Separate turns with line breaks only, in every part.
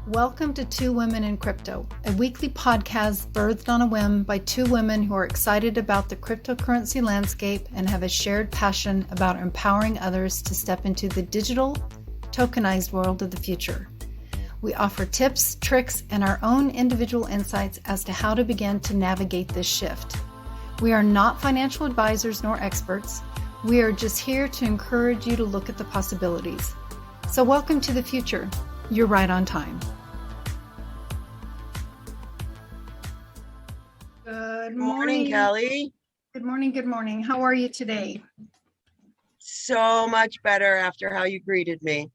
Welcome to Two Women in Crypto, a weekly podcast birthed on a whim by two women who are excited about the cryptocurrency landscape and have a shared passion about empowering others to step into the digital, tokenized world of the future. We offer tips, tricks, and our own individual insights as to how to begin to navigate this shift. We are not financial advisors nor experts. We are just here to encourage you to look at the possibilities. So welcome to the future. You're right on time. Good morning,
Kelly.
Good morning. Good morning. How are you today?
So much better after how you greeted me.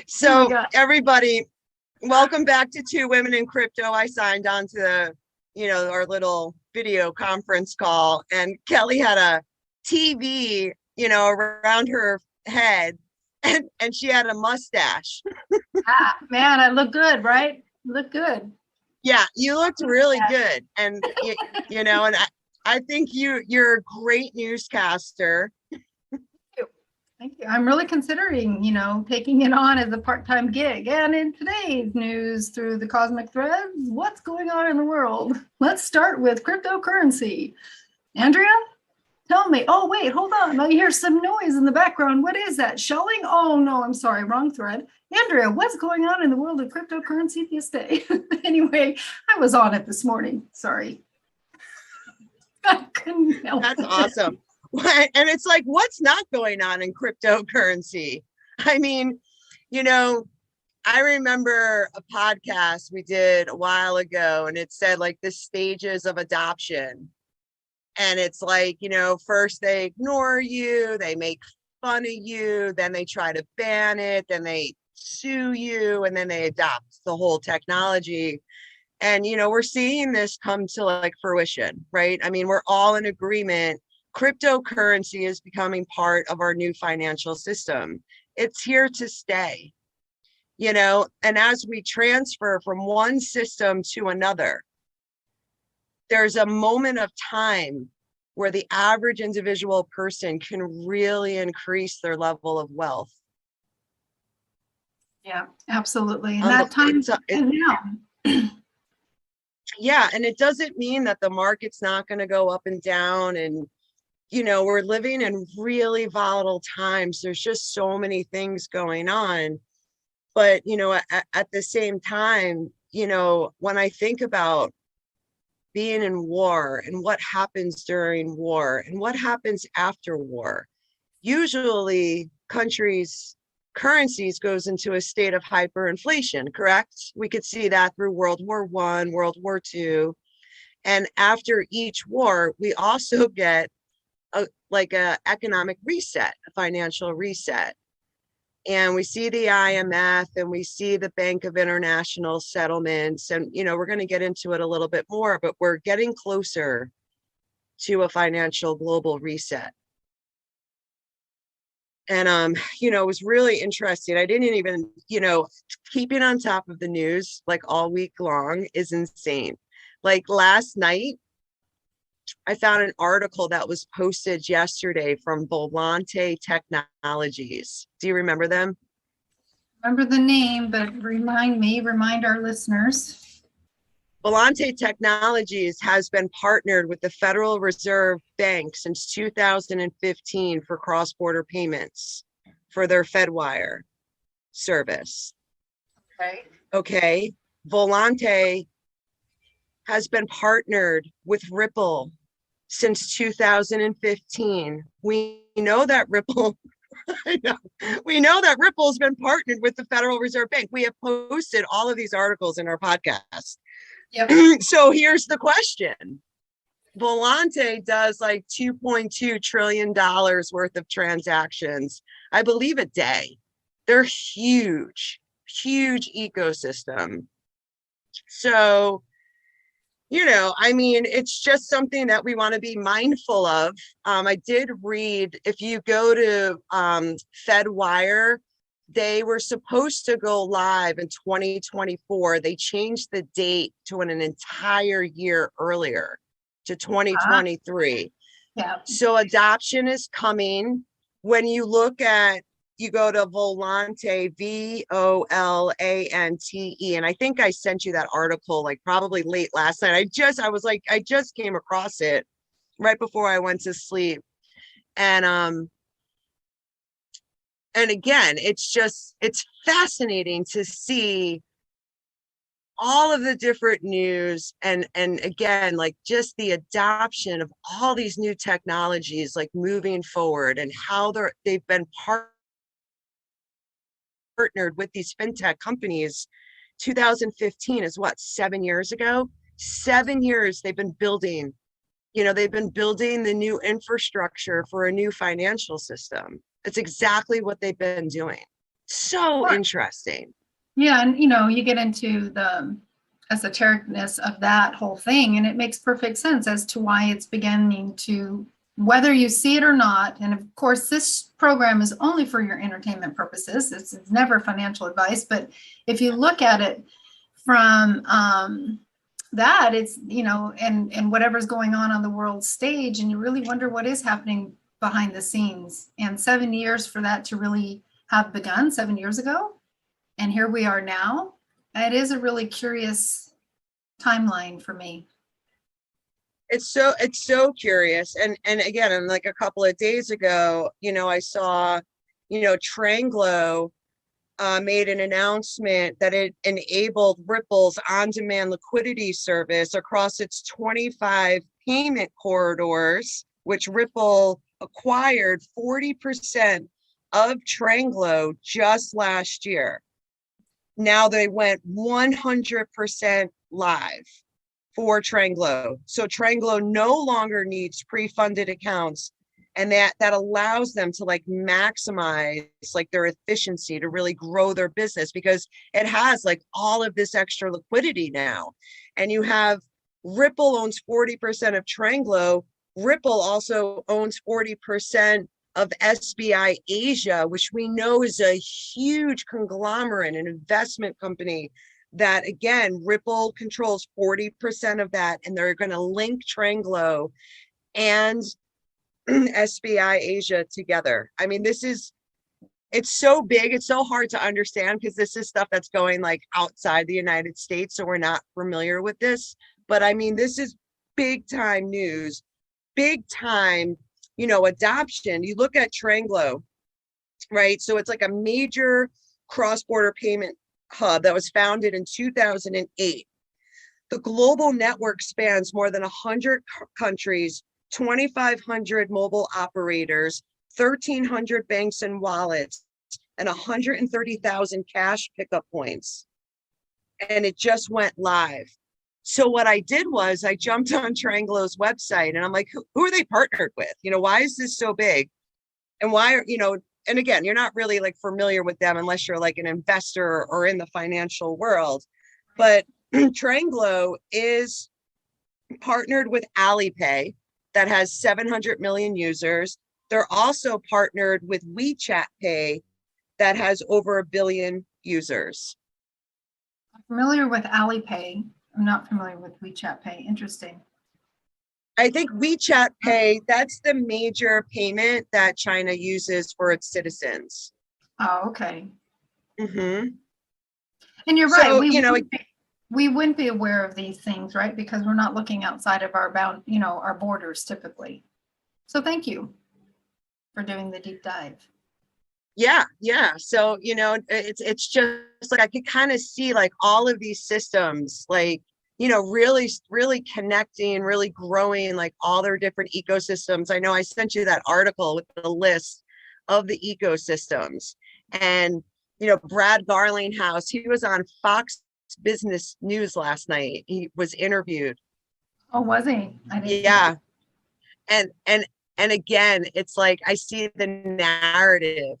So everybody, welcome back to Two Women in Crypto. I signed on to our little video conference call, and Kelly had a TV, around her head, and she had a mustache.
Man, I look good, right? Look good.
Yeah, you looked really good. And, and I think you're a great newscaster.
Thank you. I'm really considering, taking it on as a part-time gig. And in today's news through the cosmic threads, what's going on in the world? Let's start with cryptocurrency. Andrea, tell me. Oh, wait, hold on. I hear some noise in the background. What is that? Shelling? Oh, no, I'm sorry. Wrong thread. Andrea, what's going on in the world of cryptocurrency this day? Anyway, I was on it this morning. Sorry. I couldn't help
That's
it.
Awesome. And it's like, what's not going on in cryptocurrency? I mean, I remember a podcast we did a while ago, and it said like the stages of adoption. And it's like, first they ignore you, they make fun of you, then they try to ban it, then they sue you, and then they adopt the whole technology. And, we're seeing this come to like fruition, right? I mean, we're all in agreement. Cryptocurrency is becoming part of our new financial system. It's here to stay, and as we transfer from one system to another, there's a moment of time where the average individual person can really increase their level of wealth.
Yeah, absolutely. And that time is now.
Yeah, and it doesn't mean that the market's not going to go up and down. And, we're living in really volatile times. There's just so many things going on. But, at the same time, when I think about being in war and what happens during war and what happens after war, usually currencies goes into a state of hyperinflation, correct? We could see that through World War I, World War II. And after each war, we also get a economic reset, a financial reset. And we see the IMF and we see the Bank of International Settlements. And, we're going to get into it a little bit more, but we're getting closer to a financial global reset. And, it was really interesting. I didn't even, keeping on top of the news like all week long is insane. Like last night, I found an article that was posted yesterday from Volante Technologies. Do you remember them?
Remember the name, but remind our listeners.
Volante Technologies has been partnered with the Federal Reserve Bank since 2015 for cross-border payments for their Fedwire service. Okay. Volante has been partnered with Ripple since 2015. We know that Ripple, we know that Ripple's been partnered with the Federal Reserve Bank. We have posted all of these articles in our podcast.
Yep.
So here's the question. Volante does like $2.2 trillion worth of transactions, I believe, a day. They're huge ecosystem. So, it's just something that we want to be mindful of. I did read, if you go to Fedwire, they were supposed to go live in 2024. They changed the date to an entire year earlier to 2023.
Yeah.
So adoption is coming. When you look at you go to Volante, Volante, and I think I sent you that article like probably late last night. I just came across it right before I went to sleep. And again, it's fascinating to see all of the different news and again, like just the adoption of all these new technologies, like moving forward, and how they've been partnered with these fintech companies. 2015 is what, 7 years ago? 7 years they've been building, they've been building the new infrastructure for a new financial system. It's exactly what they've been doing. So interesting.
Yeah, and you get into the esotericness of that whole thing, and it makes perfect sense as to why it's beginning to, whether you see it or not. And of course, this program is only for your entertainment purposes. It's never financial advice, but if you look at it from that, it's, and whatever's going on the world stage, and you really wonder what is happening behind the scenes. And 7 years for that to really have begun 7 years ago. And here we are now. It is a really curious timeline for me.
It's so curious. And again, and like a couple of days ago, I saw, Tranglo made an announcement that it enabled Ripple's on-demand liquidity service across its 25 payment corridors, which Ripple acquired 40% of Tranglo just last year. Now they went 100% live for Tranglo. So Tranglo no longer needs pre-funded accounts, and that allows them to like maximize like their efficiency to really grow their business, because it has like all of this extra liquidity now. And you have Ripple owns 40% of Tranglo. Ripple also owns 40% of SBI Asia, which we know is a huge conglomerate, an investment company that, again, Ripple controls 40% of that, and they're going to link Tranglo and SBI Asia together. I mean, it's so big, it's so hard to understand, because this is stuff that's going like outside the United States, so we're not familiar with this. But I mean, this is big time news, big time adoption. You look at Tranglo, right? So it's like a major cross-border payment hub that was founded in 2008. The global network spans more than 100 countries, 2,500 mobile operators, 1,300 banks and wallets, and 130,000 cash pickup points. And it just went live. So what I did was I jumped on Tranglo's website, and I'm like, who are they partnered with? Why is this so big? And why are, and again, you're not really like familiar with them unless you're like an investor or in the financial world. But Tranglo is partnered with Alipay that has 700 million users. They're also partnered with WeChat Pay that has over 1 billion users.
I'm familiar with Alipay. I'm not familiar with WeChat Pay. Interesting.
I think WeChat Pay, that's the major payment that China uses for its citizens.
Oh, okay.
Mm-hmm.
And you're right. We wouldn't be aware of these things, right? Because we're not looking outside of our our borders typically. So thank you for doing the deep dive.
Yeah. So, it's just like I could kind of see like all of these systems, like, really, really connecting, really growing, like all their different ecosystems. I know I sent you that article with the list of the ecosystems. And, Brad Garlinghouse, he was on Fox Business News last night. He was interviewed.
Oh, was he?
Yeah. And again, it's like I see the narrative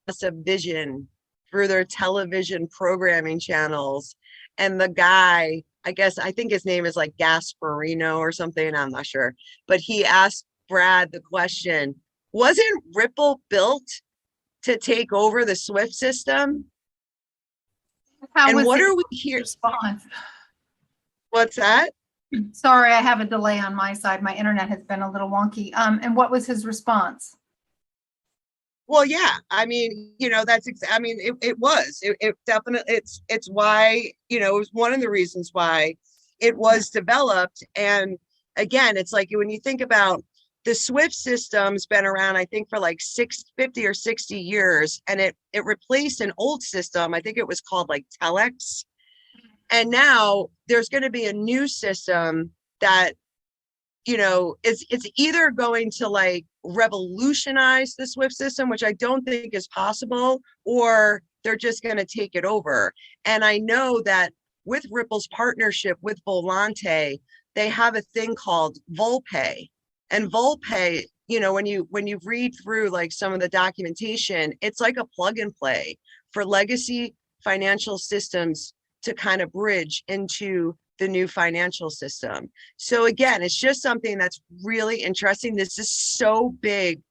of vision through their television programming channels. And the guy, I think his name is like Gasparino or something, I'm not sure, but he asked Brad the question, wasn't Ripple built to take over the SWIFT system? And what are we here?
Response?
What's that?
Sorry, I have a delay on my side. My internet has been a little wonky. And what was his response?
Well, yeah, I mean, I mean, it definitely, it's why, it was one of the reasons why it was developed. And again, it's like when you think about the SWIFT system's been around, I think for like 50 or 60 years, and it replaced an old system. I think it was called like Telex. And now there's going to be a new system that it's either going to like revolutionize the SWIFT system, which I don't think is possible, or they're just going to take it over. And I know that with Ripple's partnership with Volante, they have a thing called VolPay. And VolPay, when you read through like some of the documentation, it's like a plug and play for legacy financial systems to kind of bridge into the new financial system. So again, it's just something that's really interesting. This is so big.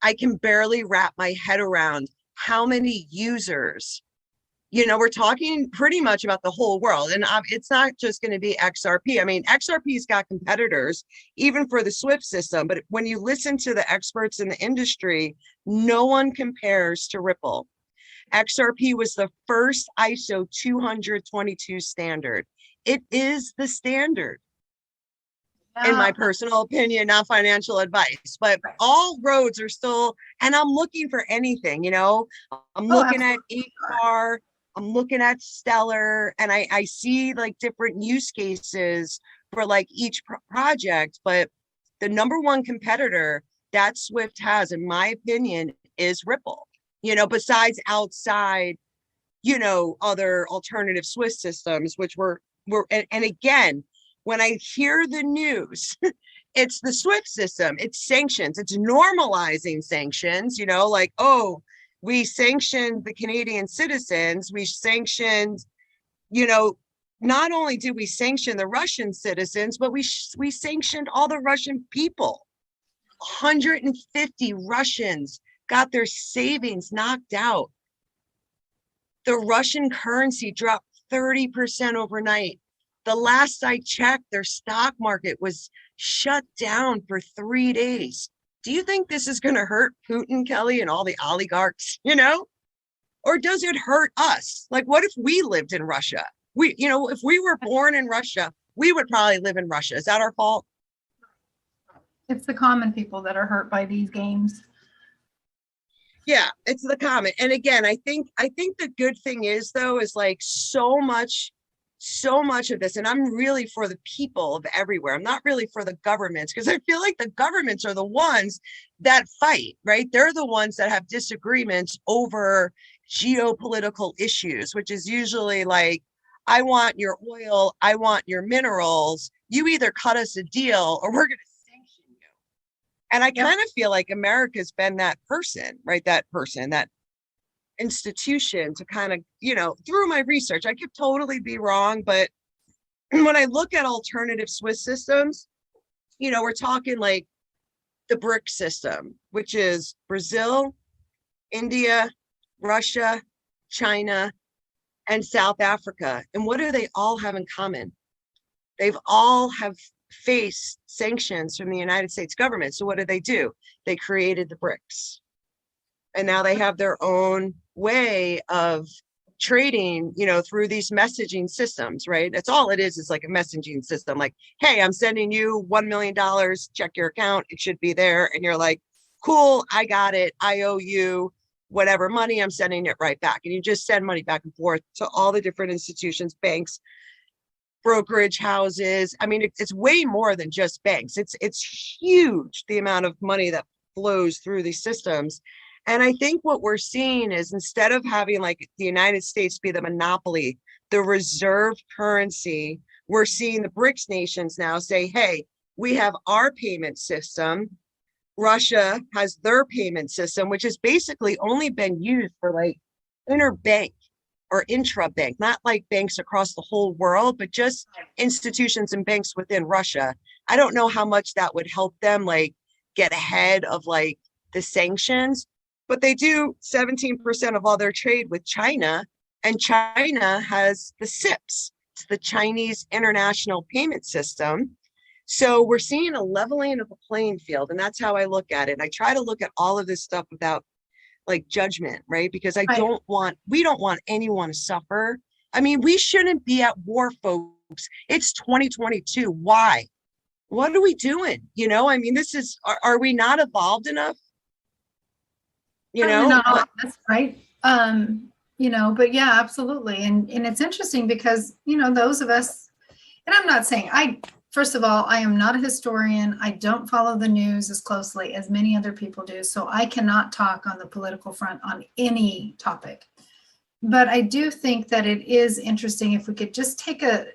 I can barely wrap my head around how many users, we're talking pretty much about the whole world. And it's not just going to be XRP. I mean, XRP's got competitors, even for the SWIFT system. But when you listen to the experts in the industry, no one compares to Ripple. XRP was the first ISO 222 standard. It is the standard, in my personal opinion, not financial advice, but all roads are still, and I'm looking for anything, I'm looking at ACAR, I'm looking at Stellar, and I see like different use cases for like each project, but the number one competitor that Swift has, in my opinion, is Ripple, besides outside, other alternative Swift systems, which and again, when I hear the news, it's the SWIFT system, it's sanctions, it's normalizing sanctions, like, oh, we sanctioned the Canadian citizens, we sanctioned, not only did we sanction the Russian citizens, but we sanctioned all the Russian people. 150 Russians got their savings knocked out. The Russian currency dropped 30% overnight. The last I checked, their stock market was shut down for 3 days. Do you think this is going to hurt Putin, Kelly, and all the oligarchs, Or does it hurt us? Like, what if we lived in Russia? If we were born in Russia, we would probably live in Russia. Is that our fault?
It's the common people that are hurt by these games.
Yeah, it's the common. And again, I think the good thing is, though, is like so much of this, and I'm really for the people of everywhere. I'm not really for the governments, because I feel like the governments are the ones that fight, right? They're the ones that have disagreements over geopolitical issues, which is usually like, I want your oil, I want your minerals. You either cut us a deal or we're going to sanction you. And I kind of feel like America's been that person, right? That institution to kind of, through my research, I could totally be wrong, but when I look at alternative Swiss systems, we're talking like the BRICS system, which is Brazil, India, Russia, China, and South Africa. And what do they all have in common? They've all have faced sanctions from the United States government. So what do? They created the BRICS. And now they have their own way of trading, through these messaging systems, right? That's all it is like a messaging system. Like, hey, I'm sending you $1 million, check your account, it should be there. And you're like, cool, I got it. I owe you whatever money, I'm sending it right back. And you just send money back and forth to all the different institutions, banks, brokerage houses. I mean, it's way more than just banks. It's huge, the amount of money that flows through these systems. And I think what we're seeing is, instead of having like the United States be the monopoly, the reserve currency, we're seeing the BRICS nations now say, hey, we have our payment system. Russia has their payment system, which has basically only been used for like interbank or intra-bank, not like banks across the whole world, but just institutions and banks within Russia. I don't know how much that would help them like get ahead of like the sanctions, but they do 17% of all their trade with China, and China has the CIPs, it's the Chinese International Payment System. So we're seeing a leveling of the playing field, and that's how I look at it. I try to look at all of this stuff without like judgment, right? Because
Right.
we don't want anyone to suffer. I mean, we shouldn't be at war, folks. It's 2022. Why? What are we doing? I mean, are we not evolved enough?
Certainly not all.
But
That's right. But yeah, absolutely. And it's interesting because, those of us, and I'm not saying first of all, I am not a historian. I don't follow the news as closely as many other people do. So I cannot talk on the political front on any topic. But I do think that it is interesting if we could just take a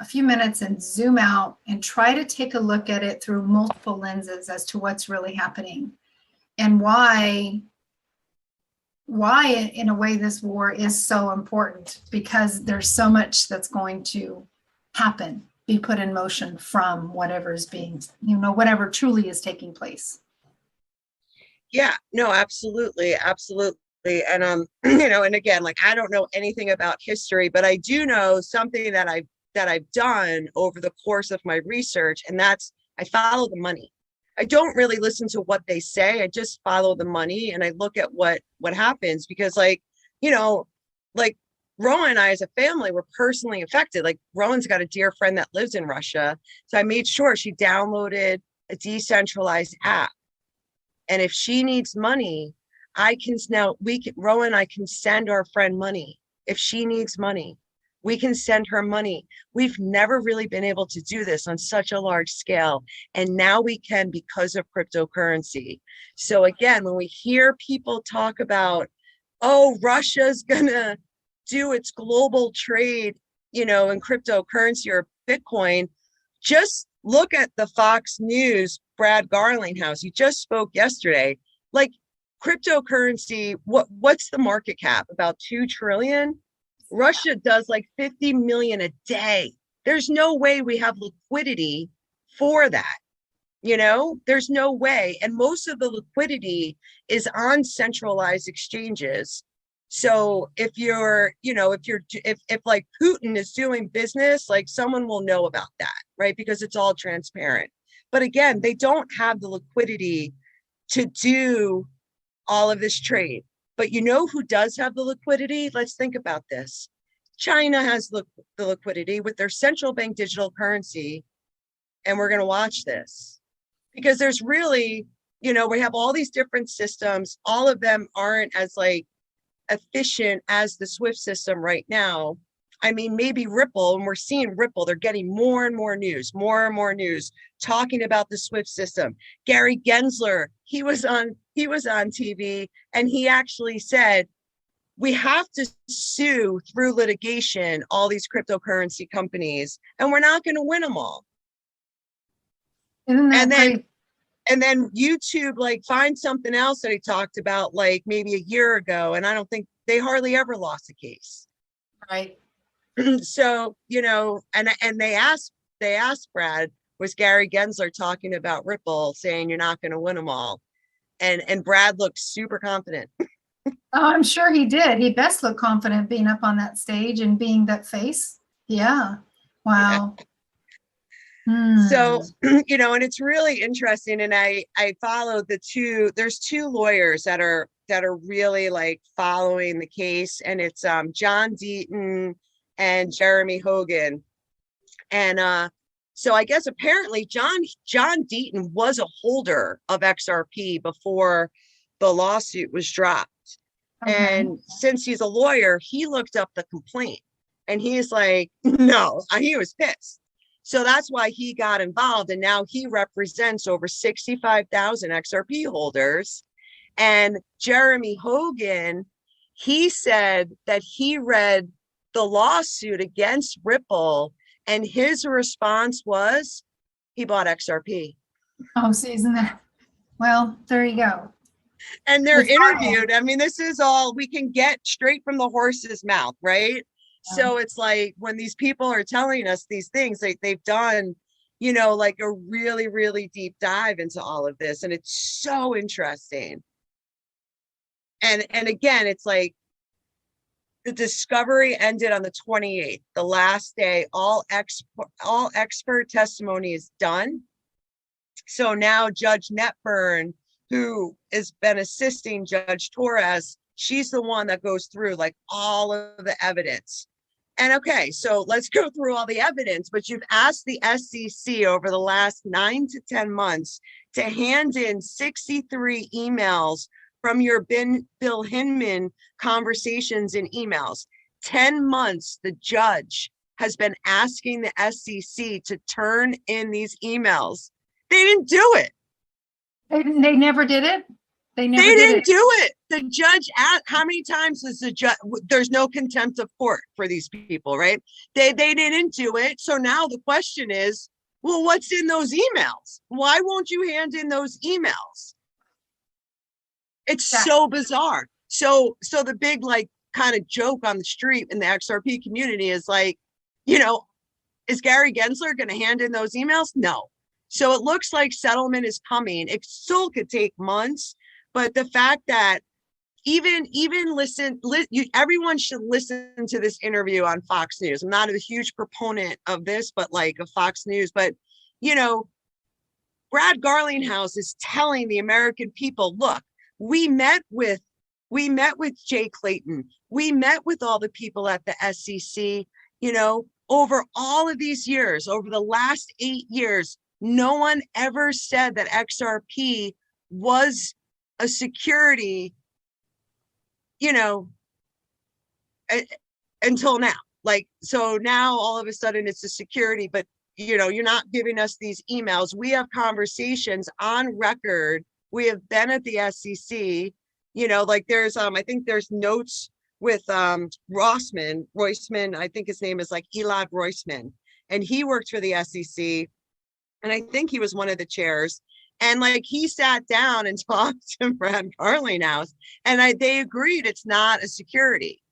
few minutes and zoom out and try to take a look at it through multiple lenses as to what's really happening and why in a way this war is so important, because there's so much that's going to happen, be put in motion from whatever's being, whatever truly is taking place.
yeah, no, absolutely, absolutely. And and again, like, I don't know anything about history, but I do know something that I've done over the course of my research, and that's I follow the money. I don't really listen to what they say. I just follow the money and I look at what happens, because like Rowan and I as a family were personally affected. Like, Rowan's got a dear friend that lives in Russia. So I made sure she downloaded a decentralized app. And if she needs money, Rowan and I can send our friend money. If she needs money, we can send her money. We've never really been able to do this on such a large scale. And now we can, because of cryptocurrency. So again, when we hear people talk about, oh, Russia's gonna do its global trade, in cryptocurrency or Bitcoin, just look at the Fox News, Brad Garlinghouse. He just spoke yesterday. Like, cryptocurrency, what's the market cap? About 2 trillion? Russia does like 50 million a day. There's no way we have liquidity for that. There's no way. And most of the liquidity is on centralized exchanges. So if like Putin is doing business, like, someone will know about that, right? Because it's all transparent. But again, they don't have the liquidity to do all of this trade. But who does have the liquidity? Let's think about this. China has the liquidity with their central bank digital currency. And we're going to watch this, because there's really, we have all these different systems. All of them aren't as like efficient as the SWIFT system right now. I mean, maybe Ripple, and we're seeing Ripple, they're getting more and more news talking about the SWIFT system. Gary Gensler, he was on TV, and he actually said, we have to sue through litigation all these cryptocurrency companies, and we're not going to win them all.
Isn't that great?
And then YouTube, like, find something else that he talked about, like, maybe a year ago, and I don't think they hardly ever lost a case.
Right.
So, and they asked Brad, was Gary Gensler talking about Ripple, saying you're not going to win them all? And Brad looked super confident.
Oh, I'm sure he did. He best looked confident being up on that stage and being that face. Yeah. Wow.
So, and it's really interesting. And I followed there's 2 lawyers that are really like following the case. And it's John Deaton and Jeremy Hogan. And so I guess apparently John Deaton was a holder of XRP before the lawsuit was dropped. Okay. And since he's a lawyer, he looked up the complaint, and he's like, no, he was pissed. So that's why he got involved. And now he represents over 65,000 XRP holders. And Jeremy Hogan, he said that he read the lawsuit against Ripple, and his response was he bought XRP.
Oh, see, isn't that? Well, there you go.
And they're interviewed. I mean, this is all we can get straight from the horse's mouth, right? Yeah. So it's like, when these people are telling us these things, they've done, like a really, really deep dive into all of this. And it's so interesting. And again, it's like, the discovery ended on the 28th, the last day. All expert testimony is done. So now Judge Netburn who has been assisting Judge Torres, she's the one that goes through like all of the evidence. And okay, so let's go through all the evidence, but you've asked the SEC over the last 9 to 10 months to hand in 63 emails from your Bill Hinman conversations and emails. 10 months, the judge has been asking the SEC to turn in these emails. They didn't do it.
They never did it. They
didn't do it. The judge asked, how many times is the judge, there's no contempt of court for these people, right? They didn't do it. So now the question is, well, what's in those emails? Why won't you hand in those emails? It's so bizarre. So the big like kind of joke on the street in the XRP community is like, is Gary Gensler going to hand in those emails? No. So it looks like settlement is coming. It still could take months, but the fact that everyone should listen to this interview on Fox News. I'm not a huge proponent of this, but like of Fox News, but Brad Garlinghouse is telling the American people, look, we met with Jay Clayton. We met with all the people at the SEC, over all of these years, over the last 8 years, no one ever said that XRP was a security, until now. Like, so now all of a sudden it's a security, but you're not giving us these emails. We have conversations on record. We have been at the SEC, like there's, I think there's notes with Roisman, I think his name is like Elad Roisman, and he worked for the SEC. And I think he was one of the chairs. And like he sat down and talked to Brad Garlinghouse, and they agreed it's not a security.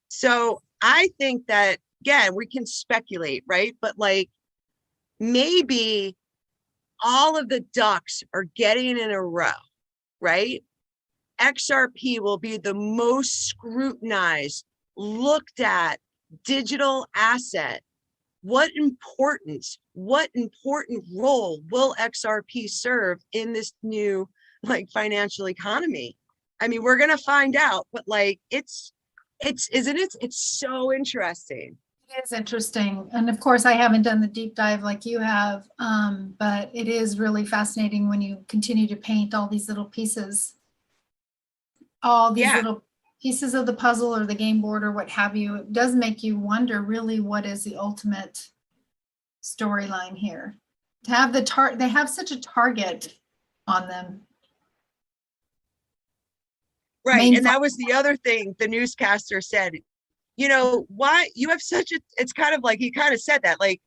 So I think that, again, we can speculate, right? But like maybe all of the ducks are getting in a row, right? XRP will be the most scrutinized, looked at digital asset. What important role will XRP serve in this new like financial economy? I mean, we're gonna find out, but like it's so interesting.
It is interesting. And of course, I haven't done the deep dive like you have, but it is really fascinating when you continue to paint all these little pieces, little pieces of the puzzle or the game board or what have you. It does make you wonder really what is the ultimate storyline here. To have they have such a target on them.
Right. And that was the other thing the newscaster said, why you have such a, it's kind of like, he kind of said that, like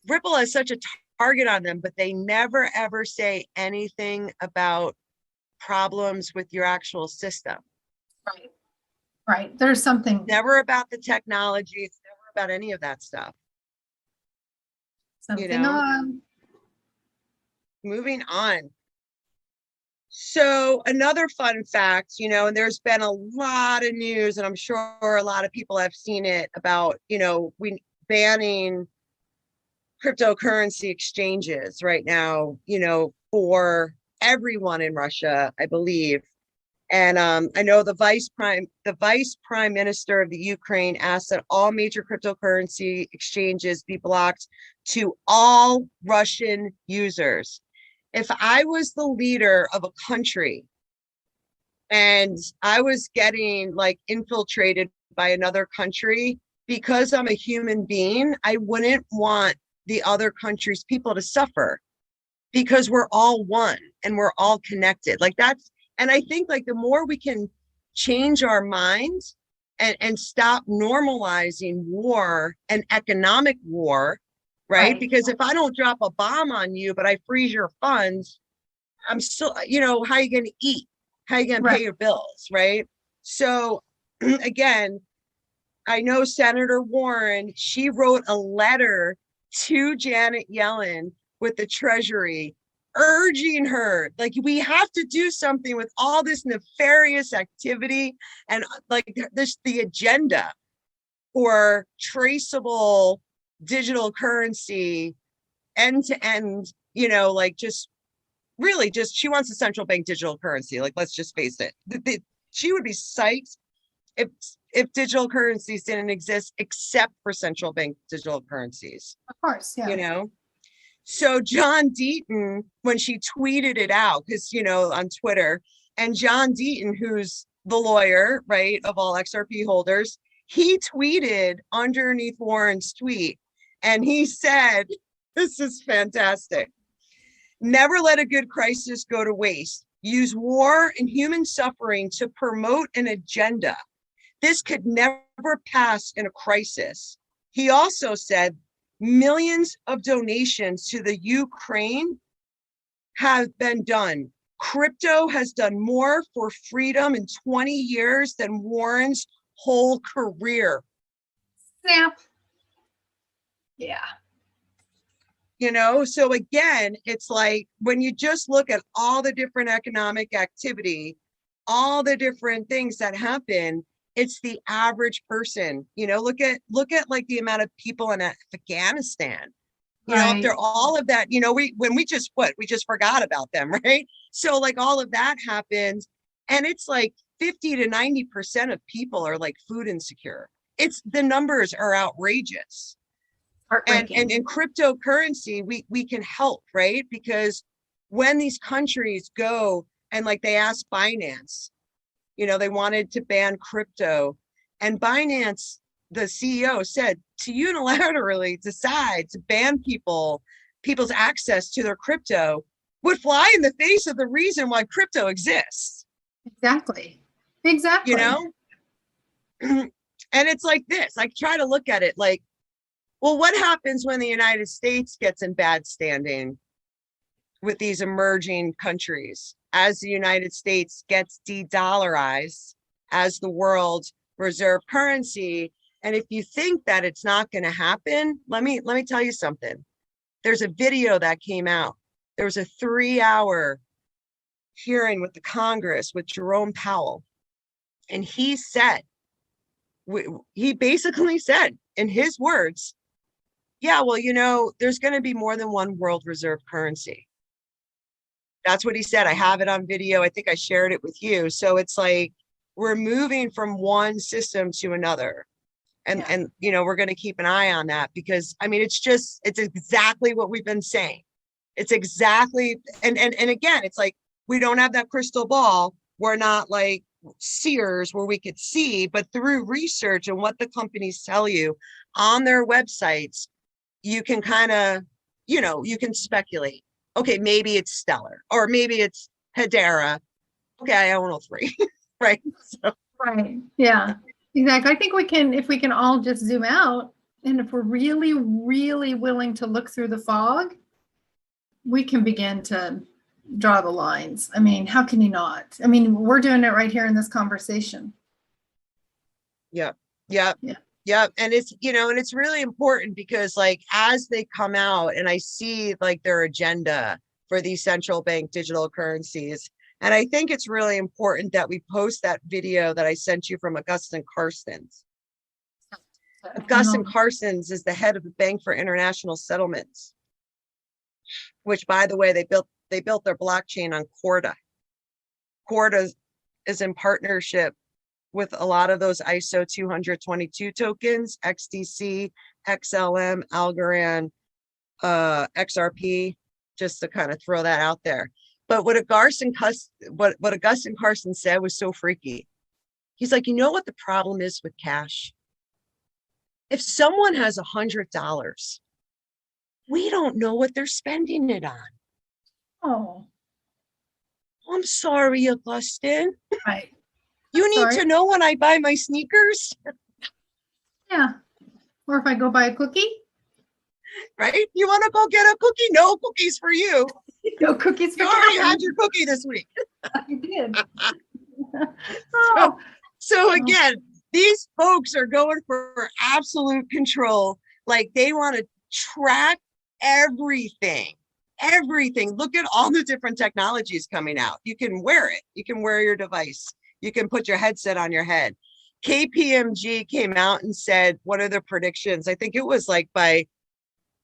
Ripple has such a target on them, but they never ever say anything about problems with your actual system.
Right. There's something.
Never about the technology. It's never about any of that stuff.
Something on.
Moving on. So another fun fact, and there's been a lot of news, and I'm sure a lot of people have seen it about, we banning cryptocurrency exchanges right now, for everyone in Russia, I believe. And I know the vice prime minister of the Ukraine asked that all major cryptocurrency exchanges be blocked to all Russian users. If I was the leader of a country and I was getting like infiltrated by another country, because I'm a human being, I wouldn't want the other country's people to suffer, because we're all one and we're all connected. Like that's, and I think like the more we can change our minds and stop normalizing war and economic war, right? Because if I don't drop a bomb on you, but I freeze your funds, I'm still, how are you going to eat? How are you going to pay your bills, right? So again, I know Senator Warren, she wrote a letter to Janet Yellen with the Treasury, urging her, like, we have to do something with all this nefarious activity and like the agenda for traceable digital currency end to end, like just really just, she wants a central bank digital currency. Like, let's just face it. She would be psyched if digital currencies didn't exist except for central bank digital currencies.
Of course, yeah.
You know? So John Deaton, when she tweeted it out, because, you know, on Twitter, and John Deaton, who's the lawyer, right, of all XRP holders, he tweeted underneath Warren's tweet, and he said, this is fantastic. Never let a good crisis go to waste. Use war and human suffering to promote an agenda. This could never pass in a crisis. He also said millions of donations to the Ukraine have been done. Crypto has done more for freedom in 20 years than Warren's whole career.
Snap. Yeah.
You know, so again, it's like when you just look at all the different economic activity, all the different things that happen, it's the average person. You know, look at like the amount of people in Afghanistan. You know, after all of that, you know, we just forgot about them, right? So like all of that happens, and it's like 50 to 90% of people are like food insecure. It's, the numbers are outrageous. And in cryptocurrency, we can help, right? Because when these countries go and like they asked Binance, you know, they wanted to ban crypto, and Binance, the CEO said, to unilaterally decide to ban people's access to their crypto would fly in the face of the reason why crypto exists.
Exactly.
You know? And it's like this, I try to look at it like, well, what happens when the United States gets in bad standing with these emerging countries as the United States gets de-dollarized as the world's reserve currency? And if you think that it's not going to happen, let me tell you something. There's a video that came out. There was a 3-hour hearing with the Congress with Jerome Powell. And he basically said, in his words, yeah, well, you know, there's going to be more than one world reserve currency. That's what he said. I have it on video. I think I shared it with you. So it's like, we're moving from one system to another. And you know, we're going to keep an eye on that, because I mean, it's exactly what we've been saying. It's exactly, and again, it's like, we don't have that crystal ball. We're not like seers where we could see, but through research and what the companies tell you on their websites, you can kind of, you know, you can speculate. Okay, maybe it's Stellar, or maybe it's Hedera. Okay, I own all three, right? So.
Right. Yeah. Exactly. I think if we can all just zoom out, and if we're really, really willing to look through the fog, we can begin to draw the lines. I mean, how can you not? I mean, we're doing it right here in this conversation.
Yeah. And it's, you know, and it's really important because like, as they come out and I see like their agenda for these central bank digital currencies, and I think it's really important that we post that video that I sent you from Agusten Cartstens. Agusten Cartstens is the head of the Bank for International Settlements, which, by the way, they built their blockchain on Corda. Corda is in partnership with a lot of those ISO 222 tokens, XDC, XLM, Algorand, XRP, just to kind of throw that out there. But what Agusten Cartstens said was so freaky. He's like, you know what the problem is with cash? If someone has $100, we don't know what they're spending it on.
Oh,
I'm sorry, Agusten.
right.
You need to know when I buy my sneakers.
Yeah. Or if I go buy a cookie.
Right? You want to go get a cookie? No cookies for you.
No cookies for you.
You already had your cookie this week.
You did.
So again, these folks are going for absolute control. Like, they want to track everything. Look at all the different technologies coming out. You can wear it. You can wear your device. You can put your headset on your head. KPMG came out and said, what are the predictions? I think it was like by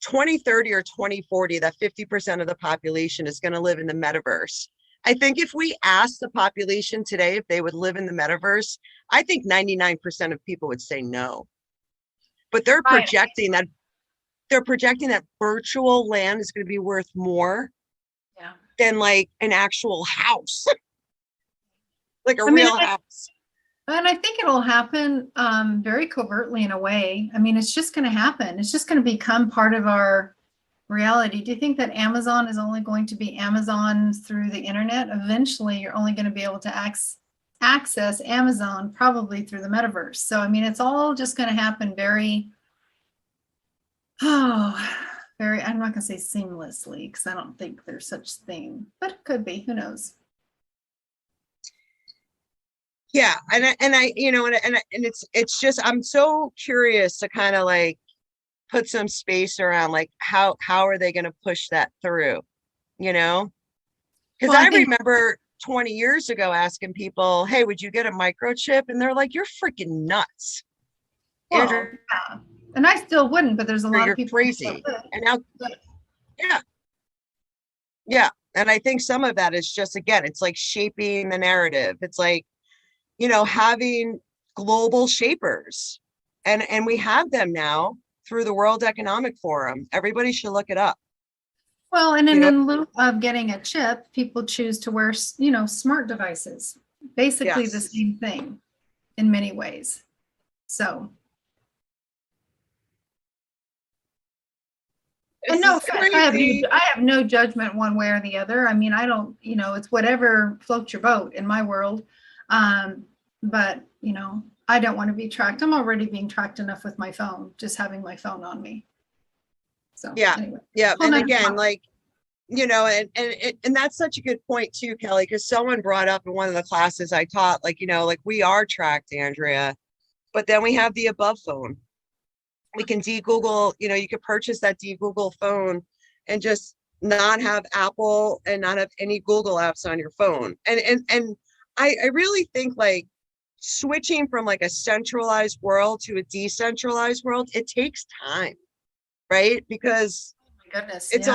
2030 or 2040, that 50% of the population is going to live in the metaverse. I think if we asked the population today if they would live in the metaverse, I think 99% of people would say no. But they're projecting that virtual land is going to be worth more than like an actual house, like a real house.
And I think it'll happen very covertly in a way. I mean, it's just going to happen. It's just going to become part of our reality. Do you think that Amazon is only going to be Amazon through the internet? Eventually, you're only going to be able to access Amazon probably through the metaverse. So, I mean, it's all just going to happen I'm not going to say seamlessly, because I don't think there's such thing, but it could be. Who knows?
Yeah, and it's just, I'm so curious to kind of like put some space around like how are they going to push that through, because I remember 20 years ago asking people, hey, would you get a microchip? And they're like, you're freaking nuts.
Well, yeah. And I still wouldn't, but there's a lot of people
crazy. And now, yeah. And I think some of that is just, again, it's like shaping the narrative. It's like, having global shapers, and we have them now through the World Economic Forum. Everybody should look it up.
Well, and in lieu of getting a chip, people choose to wear, smart devices. Basically the same thing in many ways. So. And no, I have no judgment one way or the other. I mean, I don't, it's whatever floats your boat in my world. But, I don't want to be tracked. I'm already being tracked enough with my phone, just having my phone on me. So, anyway.
Yeah. And again, like, and that's such a good point too, Kelly, because someone brought up in one of the classes I taught, like, like we are tracked, Andrea, but then we have the above phone. We can de-Google, you could purchase that de-Google phone and just not have Apple and not have any Google apps on your phone. And I really think like switching from like a centralized world to a decentralized world, it takes time, right? Because it's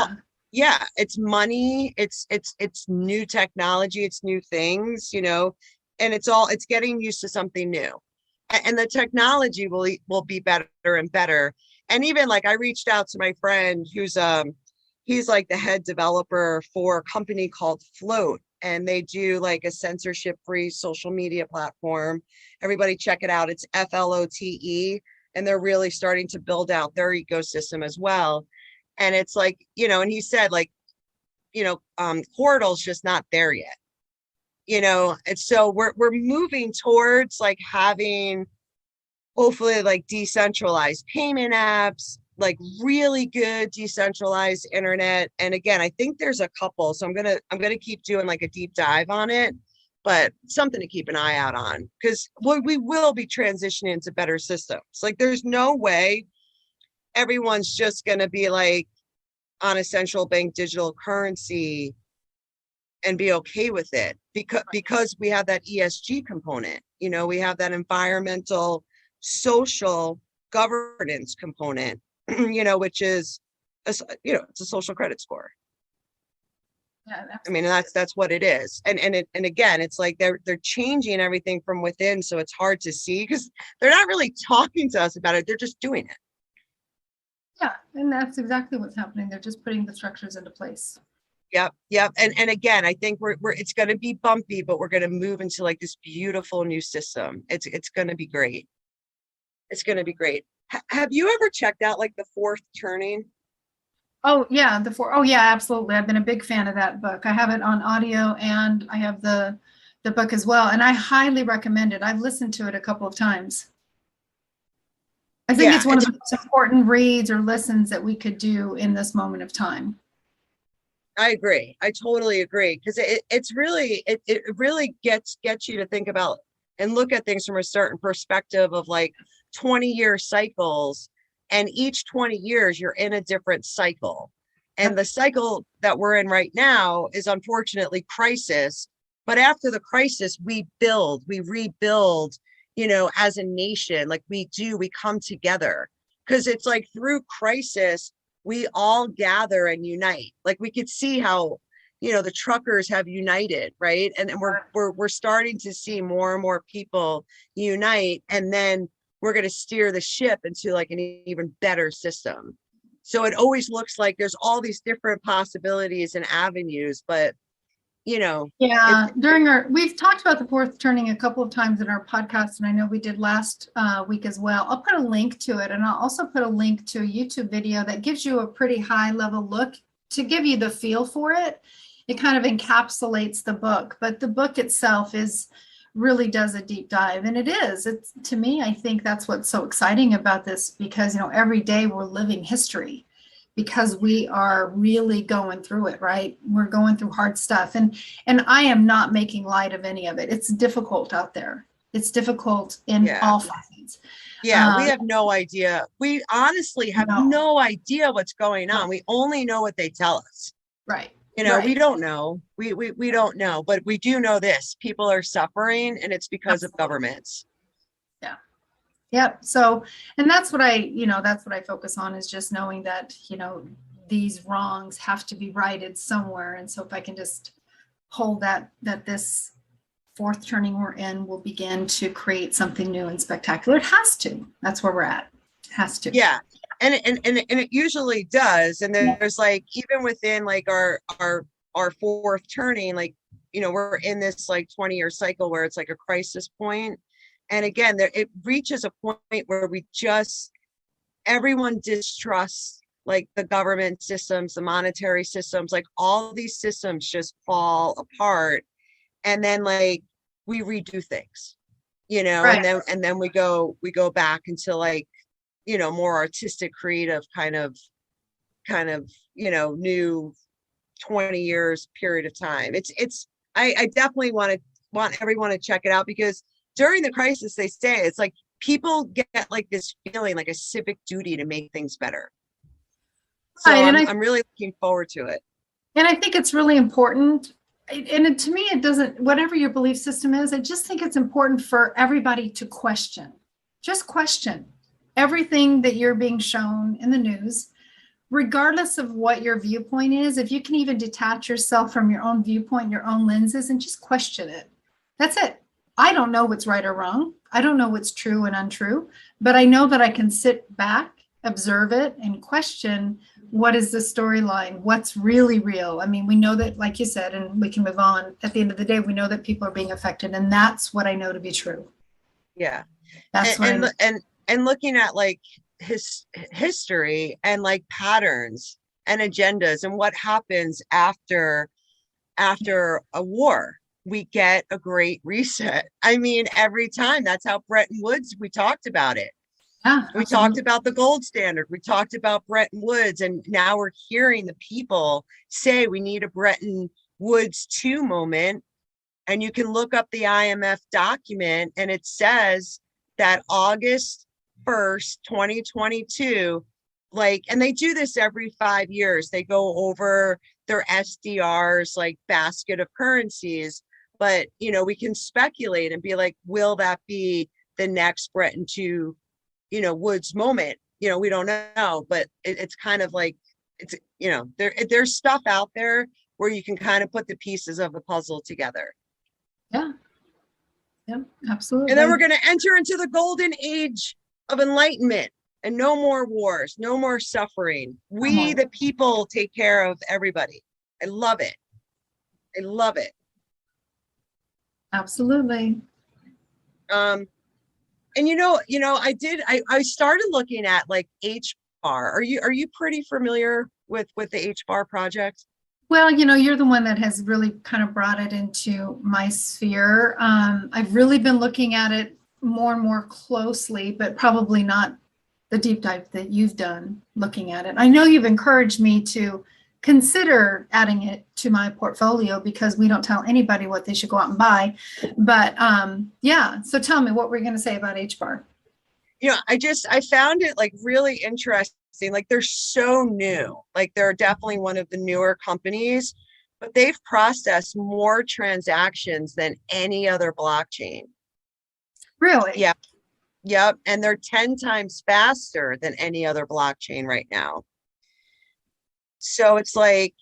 it's money, it's new technology, it's new things, and it's getting used to something new. And the technology will be better and better. And even like I reached out to my friend who's he's like the head developer for a company called Float, and they do like a censorship-free social media platform. Everybody check it out. It's FLOTE, and they're really starting to build out their ecosystem as well. And it's like, and he said like, Portal's just not there yet. And so we're moving towards like having hopefully like decentralized payment apps, like really good decentralized internet. And again, I think there's a couple, so I'm gonna keep doing like a deep dive on it, but something to keep an eye out on, because we will be transitioning into better systems. Like there's no way everyone's just gonna be like on a central bank digital currency and be okay with it, because we have that ESG component, we have that environmental, social governance component, which is, it's a social credit score. Yeah, I mean, that's what it is. And again, it's like they're changing everything from within, so it's hard to see because they're not really talking to us about it. They're just doing it.
Yeah, and that's exactly what's happening. They're just putting the structures into place.
Yep. And again, I think we're it's going to be bumpy, but we're going to move into like this beautiful new system. It's going to be great. It's going to be great. Have you ever checked out like The Fourth Turning?
Oh yeah, oh yeah, absolutely. I've been a big fan of that book. I have it on audio and I have the book as well, and I highly recommend it. I've listened to it a couple of times. I think it's one of the most important reads or listens that we could do in this moment of time.
I agree. I totally agree, because it's really it really gets you to think about and look at things from a certain perspective of like 20-year cycles, and each 20 years you're in a different cycle. And the cycle that we're in right now is unfortunately crisis, but after the crisis we rebuild, as a nation. Like we come together, because it's like through crisis we all gather and unite. Like we could see how, the truckers have united, right? And we're starting to see more and more people unite, and then we're going to steer the ship into like an even better system. So it always looks like there's all these different possibilities and avenues, but
Yeah, we've talked about the fourth turning a couple of times in our podcast, and I know we did last week as well. I'll put a link to it, and I'll also put a link to a YouTube video that gives you a pretty high level look to give you the feel for it. It kind of encapsulates the book, but the book itself really does a deep dive, and it's, to me, I think that's what's so exciting about this, because every day we're living history, because we are really going through it, right? We're going through hard stuff, and I am not making light of any of it. It's difficult out there. It's difficult in all facets.
Yeah, we have no idea. We honestly have no idea what's going on. We only know what they tell us.
Right.
We don't know. We don't know, but we do know this: people are suffering, and it's because of governments.
Yeah. Yep. So, and that's what I focus on, is just knowing that, these wrongs have to be righted somewhere. And so if I can just hold that this fourth turning we're in will begin to create something new and spectacular. It has to. That's where we're at. It has to.
Yeah. And it usually does. And there's like, even within like our fourth turning, like, we're in this like 20-year cycle where it's like a crisis point. And again, it reaches a point where everyone distrusts like the government systems, the monetary systems, like all these systems just fall apart. And then like we redo things, right. and then we go back into like, more artistic, creative kind of, new 20 years period of time. I definitely want everyone to check it out, because during the crisis, they say it's like people get like this feeling like a civic duty to make things better. So right, I'm really looking forward to it.
And I think it's really important. And to me, it doesn't, whatever your belief system is, I just think it's important for everybody to question. Just question everything that you're being shown in the news, regardless of what your viewpoint is. If you can even detach yourself from your own viewpoint, your own lenses, and just question it. That's it. I don't know what's right or wrong. I don't know what's true and untrue, but I know that I can sit back, observe it, and question, what is the storyline? What's really real? I mean, we know that, like you said, and we can move on. At the end of the day, we know that people are being affected, and that's what I know to be true.
Yeah.
That's
and looking at like history and like patterns and agendas and what happens after a war, we get a great reset. I mean, every time. That's how Bretton Woods, we talked about it.
Yeah,
we talked about the gold standard. We talked about Bretton Woods, and now we're hearing the people say we need a Bretton Woods 2 moment. And you can look up the IMF document, and it says that August 1st, 2022, like, and they do this every 5 years. They go over their SDRs, like basket of currencies. But, we can speculate and be like, will that be the next Bretton Woods moment? We don't know, but it's kind of like, it's, there's stuff out there where you can kind of put the pieces of the puzzle together.
Yeah. Yeah, absolutely.
And then we're going to enter into the golden age of enlightenment, and no more wars, no more suffering. We, the people, take care of everybody. I love it. I love it.
Absolutely.
And I started looking at like HBAR. Are you pretty familiar with the HBAR project?
Well, you're the one that has really kind of brought it into my sphere. I've really been looking at it more and more closely, but probably not the deep dive that you've done looking at it. I know you've encouraged me to consider adding it to my portfolio, because we don't tell anybody what they should go out and buy. But yeah, so tell me, what were you going to say about HBAR?
I found it like really interesting. Like, they're so new. Like, they're definitely one of the newer companies, but they've processed more transactions than any other blockchain.
Really?
Yeah. Yep. And they're 10 times faster than any other blockchain right now. So it's like,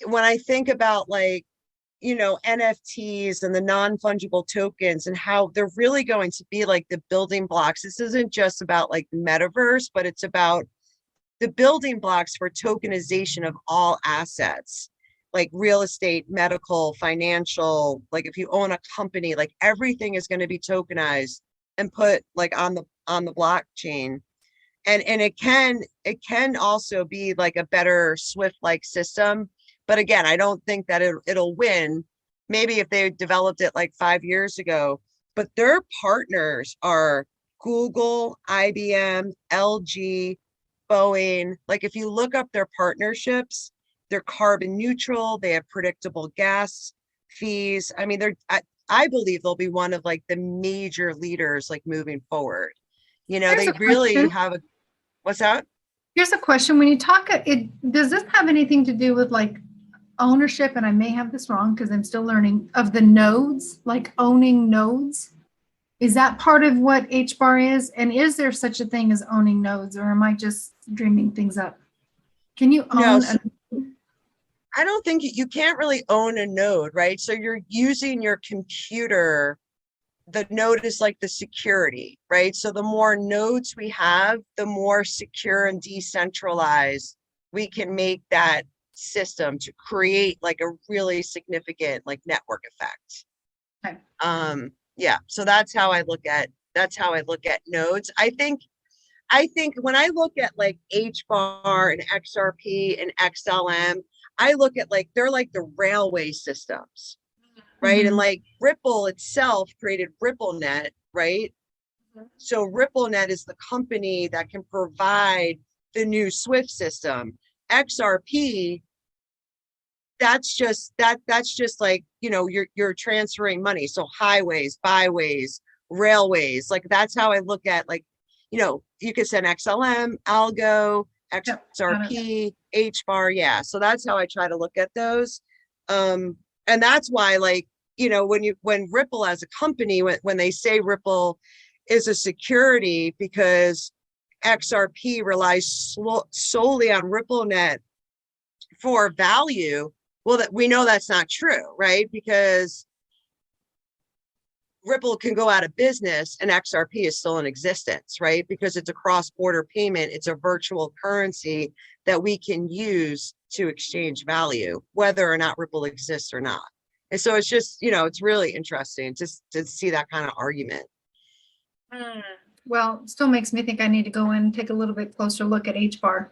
when I think about like, NFTs and the non-fungible tokens and how they're really going to be like the building blocks. This isn't just about like the metaverse, but it's about the building blocks for tokenization of all assets, like real estate, medical, financial. Like if you own a company, like everything is going to be tokenized and put like on the blockchain. And it can also be like a better Swift-like system. But again, I don't think that it'll win. Maybe if they developed it like 5 years ago, but their partners are Google, IBM, LG, Boeing. Like if you look up their partnerships, they're carbon neutral. They have predictable gas fees. I mean, I believe they'll be one of like the major leaders like moving forward.
Here's
They
a
really
question.
have a, what's that?
Here's a question. When you talk, does this have anything to do with like ownership? And I may have this wrong because I'm still learning, of the nodes, like owning nodes. Is that part of what HBAR is? And is there such a thing as owning nodes, or am I just dreaming things up? Can you
No,
own
so I don't think you can't really own a node, right? So you're using your computer. The node is like the security, right? So the more nodes we have, the more secure and decentralized we can make that system to create like a really significant like network effect.
Okay.
Yeah, so that's how I look at nodes. I think when I look at like HBAR and XRP and XLM, I look at like they're like the railway systems, right?
Mm-hmm.
And like Ripple itself created RippleNet, right? So RippleNet is the company that can provide the new Swift system. XRP, that's just like, you're transferring money. So highways, byways, railways, like that's how I look at like, you could send XLM, Algo, XRP, HBAR. Yeah. So that's how I try to look at those. And that's why, like, when Ripple as a company, when they say Ripple is a security because XRP relies solely on RippleNet for value, well, that we know that's not true, right? Because Ripple can go out of business and XRP is still in existence, right? Because it's a cross-border payment. It's a virtual currency that we can use to exchange value, whether or not Ripple exists or not. And so it's just, it's really interesting just to see that kind of argument.
Well, still makes me think I need to go in and take a little bit closer look at HBAR.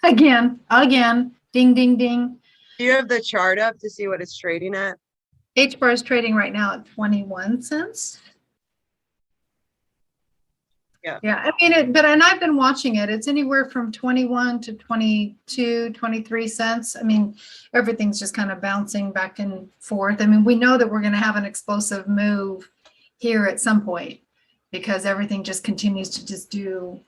Again, ding, ding, ding.
Do you have the chart up to see what it's trading at?
HBAR is trading right now at 21 cents.
Yeah.
Yeah, I mean, and I've been watching it. It's anywhere from 21 to 22, 23 cents. I mean, everything's just kind of bouncing back and forth. I mean, we know that we're going to have an explosive move here at some point because everything just continues to just do,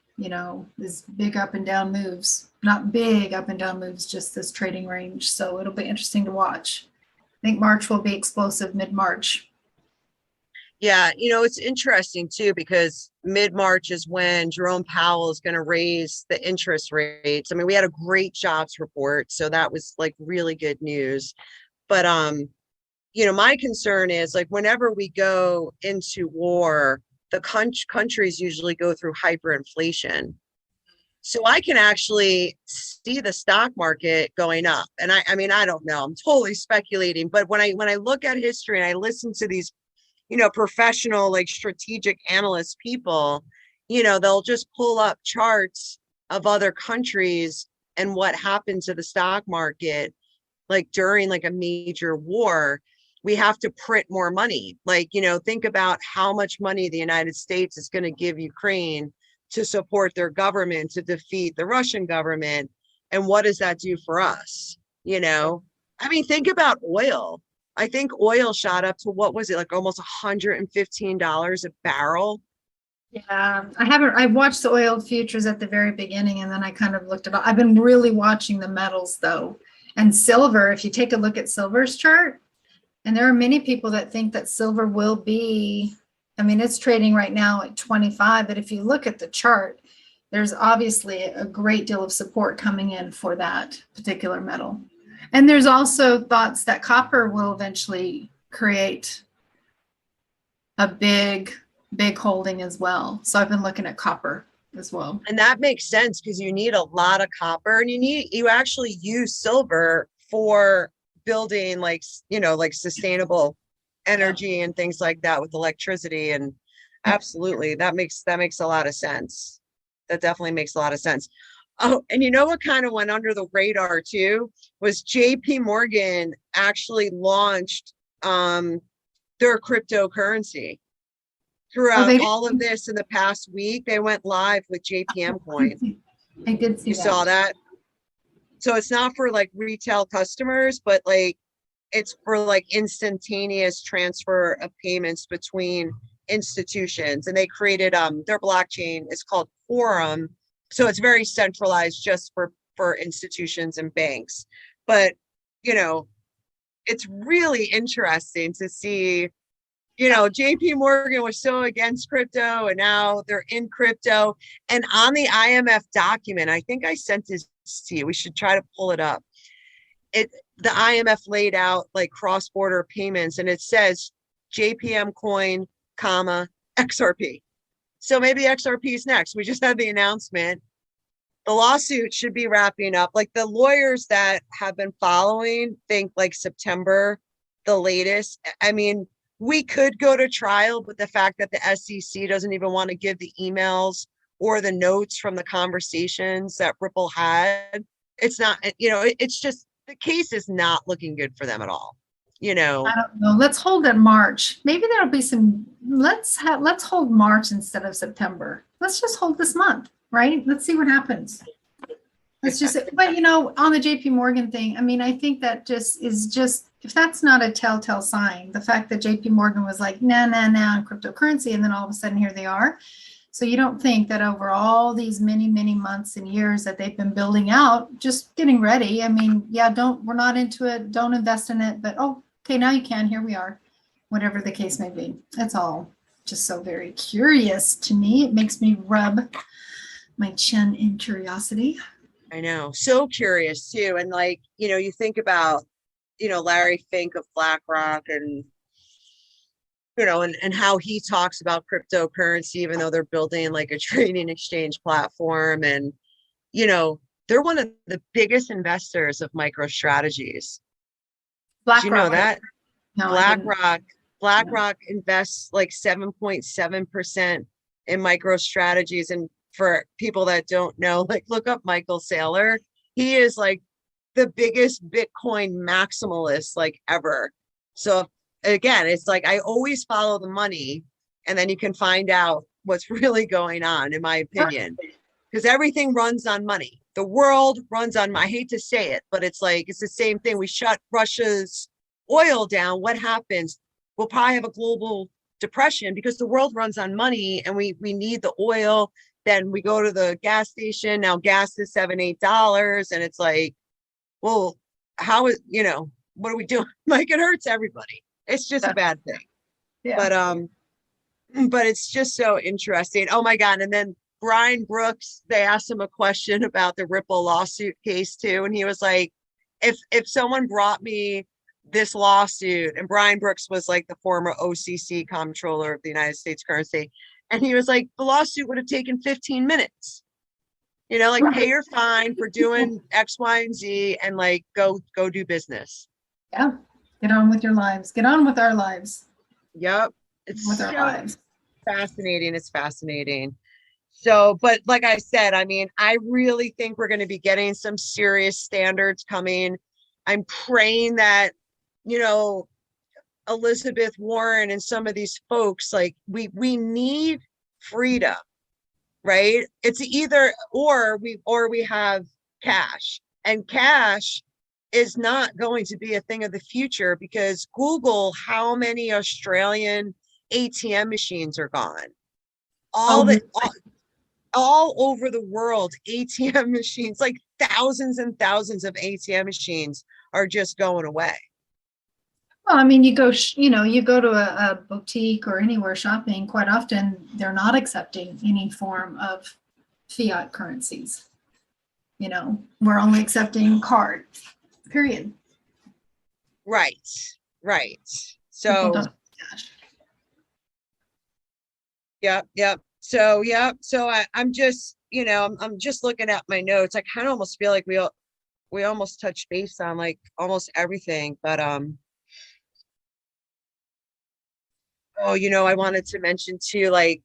these big up and down moves. Not big up and down moves, just this trading range. So it'll be interesting to watch. I think March will be explosive mid-March.
Yeah, it's interesting too, because mid-March is when Jerome Powell is going to raise the interest rates. I mean, we had a great jobs report, so that was like really good news. But my concern is like whenever we go into war, the countries usually go through hyperinflation. So I can actually see the stock market going up. And I mean, I don't know, I'm totally speculating, but when I look at history and I listen to these professional, like strategic analyst people, they'll just pull up charts of other countries and what happened to the stock market, like during like a major war. We have to print more money. Like, think about how much money the United States is going to give Ukraine to support their government, to defeat the Russian government. And what does that do for us? I mean, think about oil. I think oil shot up to, what was it, like almost $115 a barrel?
Yeah, I watched the oil futures at the very beginning and then I kind of looked at it. I've been really watching the metals though. And silver, if you take a look at silver's chart, and there are many people that think that silver will be, I mean, it's trading right now at 25, but if you look at the chart, there's obviously a great deal of support coming in for that particular metal. And there's also thoughts that copper will eventually create a big holding as well. So I've been looking at copper as well.
And that makes sense because you need a lot of copper, and you actually use silver for building like sustainable energy and things like that with electricity. And absolutely, that makes a lot of sense. That definitely makes a lot of sense. Oh, and you know what kind of went under the radar too was JP Morgan actually launched their cryptocurrency. Throughout all of this in the past week, they went live with JPM coin.
I did see that.
You saw that? So it's not for like retail customers, but like it's for like instantaneous transfer of payments between institutions. And they created their blockchain is called Quorum. So it's very centralized just for institutions and banks. But it's really interesting to see, JP Morgan was so against crypto and now they're in crypto. And on the IMF document, I think I sent this to you. We should try to pull it up. The IMF laid out like cross-border payments, and it says JPM coin, XRP. So maybe XRP is next. We just had the announcement. The lawsuit should be wrapping up. Like the lawyers that have been following think like September, the latest. I mean, we could go to trial, but the fact that the SEC doesn't even want to give the emails or the notes from the conversations that Ripple had, it's not, it's just, the case is not looking good for them at all.
I don't know. Let's hold it March. Maybe there'll be some, let's hold March instead of September. Let's just hold this month, right? Let's see what happens. Let's just, but on the JP Morgan thing, I mean, I think that if that's not a telltale sign, the fact that JP Morgan was like, nah, on cryptocurrency, and then all of a sudden here they are. So you don't think that over all these many, many months and years that they've been building out, just getting ready. I mean, yeah, we're not into it. Don't invest in it. But, okay, now you can. Here we are. Whatever the case may be. It's all just so very curious to me. It makes me rub my chin in curiosity.
I know. So curious too. And like, you think about, Larry Fink of BlackRock and, and how he talks about cryptocurrency, even though they're building like a trading exchange platform. And, they're one of the biggest investors of MicroStrategies. Did you know that?
No,
BlackRock invests like 7.7% in MicroStrategies. And for people that don't know, like look up Michael Saylor. He is like the biggest Bitcoin maximalist like ever. So again, it's like I always follow the money, and then you can find out what's really going on, in my opinion, because everything runs on money. The world runs on, I hate to say it, but it's like, it's the same thing. We shut Russia's oil down. What happens? We'll probably have a global depression because the world runs on money, and we need the oil. Then we go to the gas station. Now gas is $7-8. And it's like, well, how is, what are we doing? Like it hurts everybody. It's just a bad thing. Yeah. But it's just so interesting. Oh my God. And then Brian Brooks, they asked him a question about the Ripple lawsuit case too. And he was like, if someone brought me this lawsuit, and Brian Brooks was like the former OCC comptroller of the United States currency. And he was like, the lawsuit would have taken 15 minutes, like pay your fine for doing X, Y, and Z, and like go do business.
Yeah. Get on with your lives. Get on with our lives.
Yep. It's
with our lives.
Fascinating. It's fascinating. So, but like I said, I mean, I really think we're going to be getting some serious standards coming. I'm praying that, Elizabeth Warren and some of these folks, like we need freedom, right? It's either or we have cash, and cash is not going to be a thing of the future, because Google how many Australian ATM machines are gone. All over the world, ATM machines, like thousands and thousands of ATM machines are just going away.
Well, I mean, you go to a boutique or anywhere shopping, quite often they're not accepting any form of fiat currencies. You know, we're only accepting card, period.
Right.
People
So,
don't cash.
yep. So I'm just, I'm just looking at my notes. I kind of almost feel like we almost touched base on like almost everything, but I wanted to mention too, like,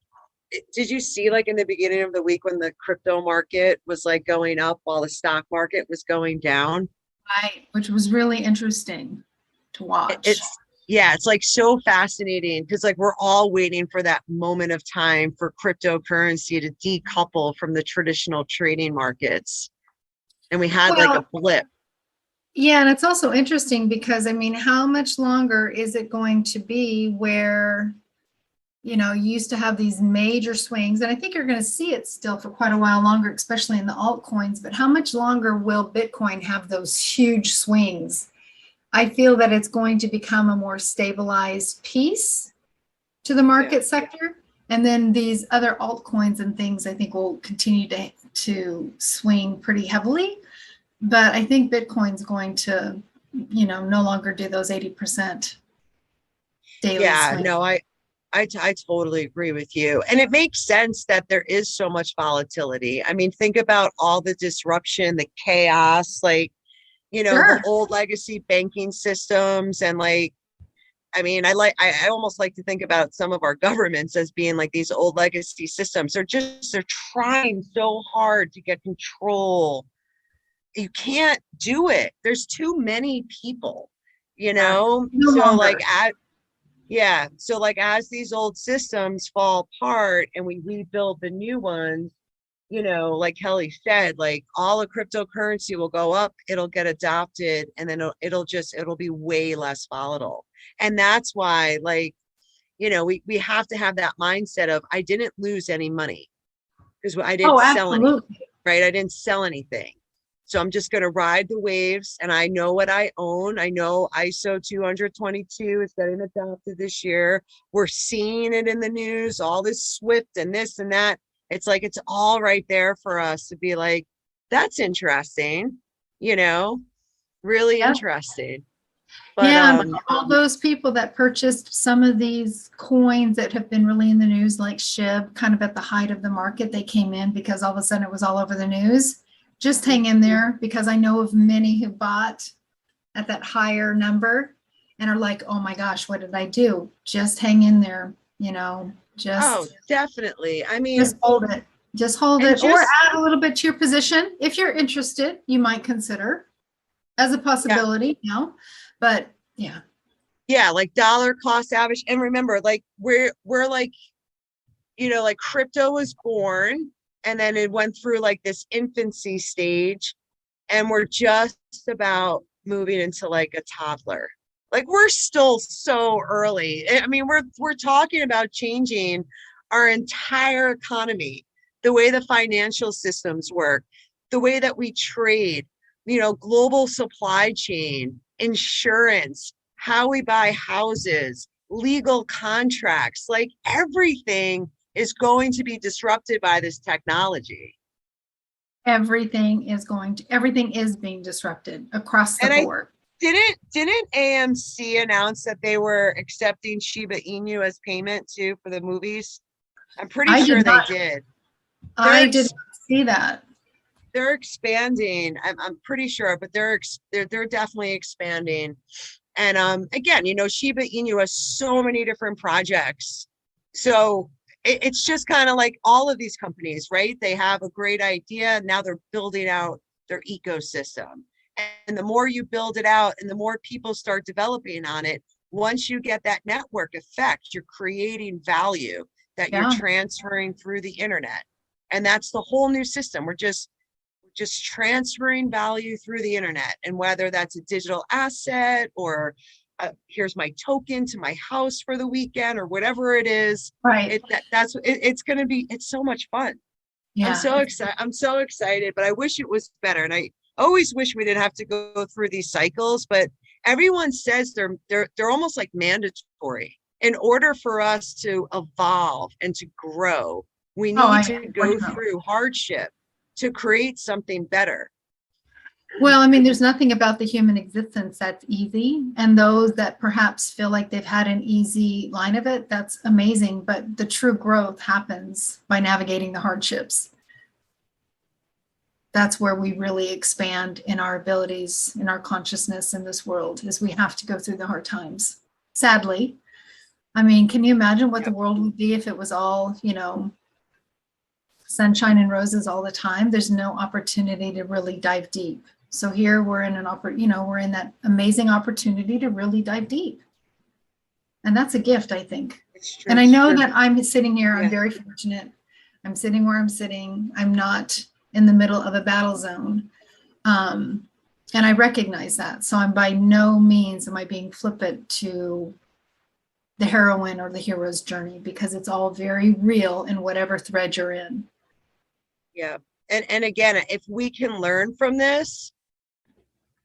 did you see like in the beginning of the week when the crypto market was like going up while the stock market was going down?
Right, which was really interesting to watch.
It's like so fascinating because like we're all waiting for that moment of time for cryptocurrency to decouple from the traditional trading markets. And we had like a blip.
Yeah, and it's also interesting because, I mean, how much longer is it going to be where, you used to have these major swings, and I think you're going to see it still for quite a while longer, especially in the altcoins, but how much longer will Bitcoin have those huge swings? I feel that it's going to become a more stabilized piece to the market sector. And then these other altcoins and things, I think, will continue to swing pretty heavily. But I think Bitcoin's going to, no longer do those 80% daily swings.
No, I totally agree with you. And it makes sense that there is so much volatility. I mean, think about all the disruption, the chaos, like,
Sure.
the old legacy banking systems. And like, I mean, I almost like to think about some of our governments as being like these old legacy systems. They're trying so hard to get control. You can't do it. There's too many people,
No
so
longer.
like as these old systems fall apart and we rebuild the new ones, like Kelly said, like all of cryptocurrency will go up, it'll get adopted, and then it'll be way less volatile. And that's why, like, we have to have that mindset of I didn't lose any money because I didn't sell anything, right? I didn't sell anything. So I'm just going to ride the waves, and I know what I own. I know ISO 222 is getting adopted this year. We're seeing it in the news, all this SWIFT and this and that. It's like, it's all right there for us to be like, that's interesting, really interesting. But
all those people that purchased some of these coins that have been really in the news, like SHIB, kind of at the height of the market, they came in because all of a sudden it was all over the news. Just hang in there, because I know of many who bought at that higher number and are like, oh my gosh, what did I do? Just hang in there,
definitely. I mean,
just hold it, or add a little bit to your position. If you're interested, you might consider as a possibility now, but
like dollar cost average. And remember, like we're like, like crypto was born and then it went through like this infancy stage, and we're just about moving into like a toddler. Like we're still so early. I mean, we're talking about changing our entire economy, the way the financial systems work, the way that we trade, global supply chain, insurance, how we buy houses, legal contracts, like everything is going to be disrupted by this technology.
Everything is being disrupted across the board.
Didn't AMC announce that they were accepting Shiba Inu as payment too for the movies? I'm pretty sure they did.
I didn't see that.
They're expanding. I'm pretty sure, but they're definitely expanding. And again, Shiba Inu has so many different projects. So it's just kind of like all of these companies, right? They have a great idea, and now they're building out their ecosystem. And the more you build it out and the more people start developing on it, once you get that network effect, you're creating value that you're transferring through the internet. And that's the whole new system. We're just transferring value through the internet. And whether that's a digital asset or here's my token to my house for the weekend or whatever it is,
right?
It's going to be, it's so much fun. I'm so excited, but I wish it was better. And I always wish we didn't have to go through these cycles, but everyone says they're almost like mandatory in order for us to evolve and to grow. We
Oh,
need to go through hardship to create something better.
Well, I mean, there's nothing about the human existence that's easy. And those that perhaps feel like they've had an easy line of it, that's amazing. But the true growth happens by navigating the hardships. That's where we really expand in our abilities, in our consciousness in this world, is we have to go through the hard times. Sadly. I mean, can you imagine what the world would be if it was all, you know, sunshine and roses all the time? There's no opportunity to really dive deep. So here we're in we're in that amazing opportunity to really dive deep. And that's a gift, I think. And I know that I'm sitting here, I'm very fortunate. I'm sitting where I'm sitting. I'm not in the middle of a battle zone. And I recognize that. So I'm by no means am I being flippant to the heroine or the hero's journey, because it's all very real in whatever thread you're in.
Yeah. And again, if we can learn from this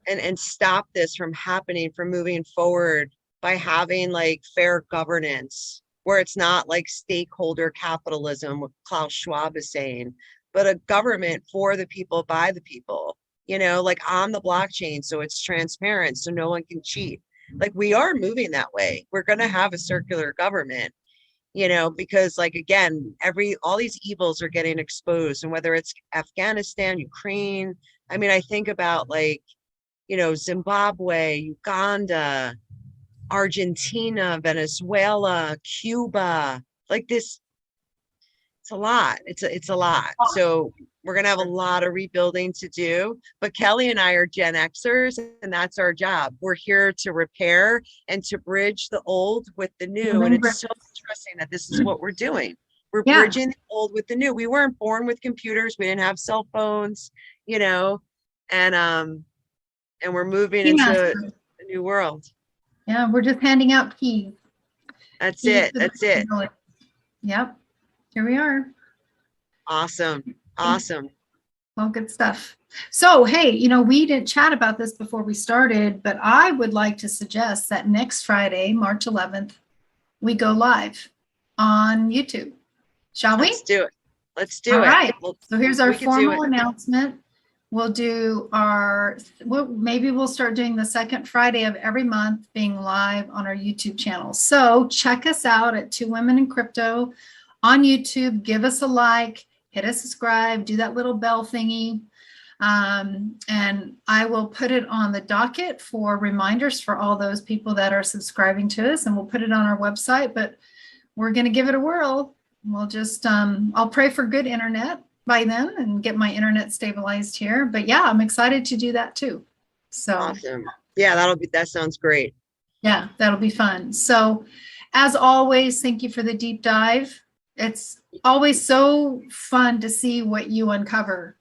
and stop this from happening, from moving forward by having like fair governance, where it's not like stakeholder capitalism, what Klaus Schwab is saying, but a government for the people, by the people, you know, like on the blockchain. So it's transparent, so no one can cheat. Like we are moving that way. We're going to have a circular government, you know, because like, again, all these evils are getting exposed, and whether it's Afghanistan, Ukraine, I mean, I think about like, you know, Zimbabwe, Uganda, Argentina, Venezuela, Cuba, like this, it's a lot. It's a lot. So we're going to have a lot of rebuilding to do, but Kelly and I are Gen Xers, and that's our job. We're here to repair and to bridge the old with the new. And it's so interesting that this is what we're doing. We're bridging the old with the new. We weren't born with computers. We didn't have cell phones, you know, and we're moving into a new world.
Yeah, we're just handing out keys.
That's it. That's it.
Yep. Here we are.
Awesome. Awesome.
Well, good stuff. So, hey, you know, we didn't chat about this before we started, but I would like to suggest that next Friday, March 11th, we go live on YouTube. Shall we?
Let's do it. Let's do it.
All right. So here's our formal announcement. We'll do maybe we'll start doing the second Friday of every month being live on our YouTube channel. So check us out at Two Women in Crypto on YouTube. Give us a like, hit a subscribe, do that little bell thingy. And I will put it on the docket for reminders for all those people that are subscribing to us, and we'll put it on our website, but we're going to give it a whirl. We'll just, I'll pray for good internet by then and get my internet stabilized here. But yeah, I'm excited to do that too. So
awesome. Yeah, that sounds great.
Yeah, that'll be fun. So as always, thank you for the deep dive. It's always so fun to see what you uncover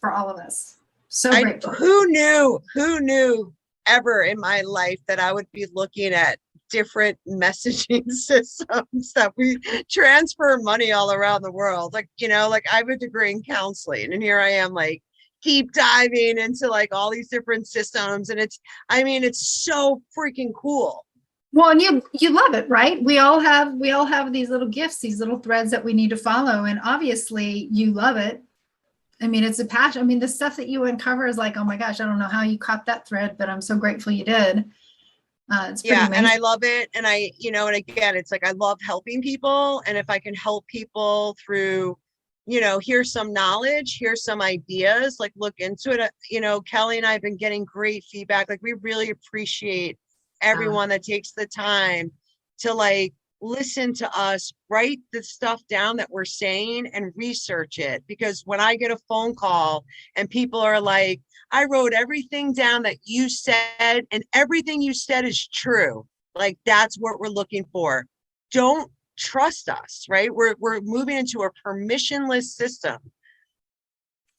for all of us. So grateful.
Who knew ever in my life that I would be looking at different messaging systems that we transfer money all around the world. Like, you know, like I have a degree in counseling, and here I am like deep diving into like all these different systems. And it's so freaking cool.
Well, and you love it, right? We all have these little gifts, these little threads that we need to follow. And obviously you love it. I mean, it's a passion. I mean, the stuff that you uncover is like, oh my gosh, I don't know how you caught that thread, but I'm so grateful you did. It's pretty amazing.
And I love it. And and again, it's like, I love helping people. And if I can help people through, you know, here's some knowledge, here's some ideas, like look into it. You know, Kelly and I have been getting great feedback. Like we really appreciate everyone that takes the time to like listen to us, write the stuff down that we're saying and research it. Because when I get a phone call and people are like, I wrote everything down that you said and everything you said is true. Like, that's what we're looking for. Don't trust us, right? We're moving into a permissionless system.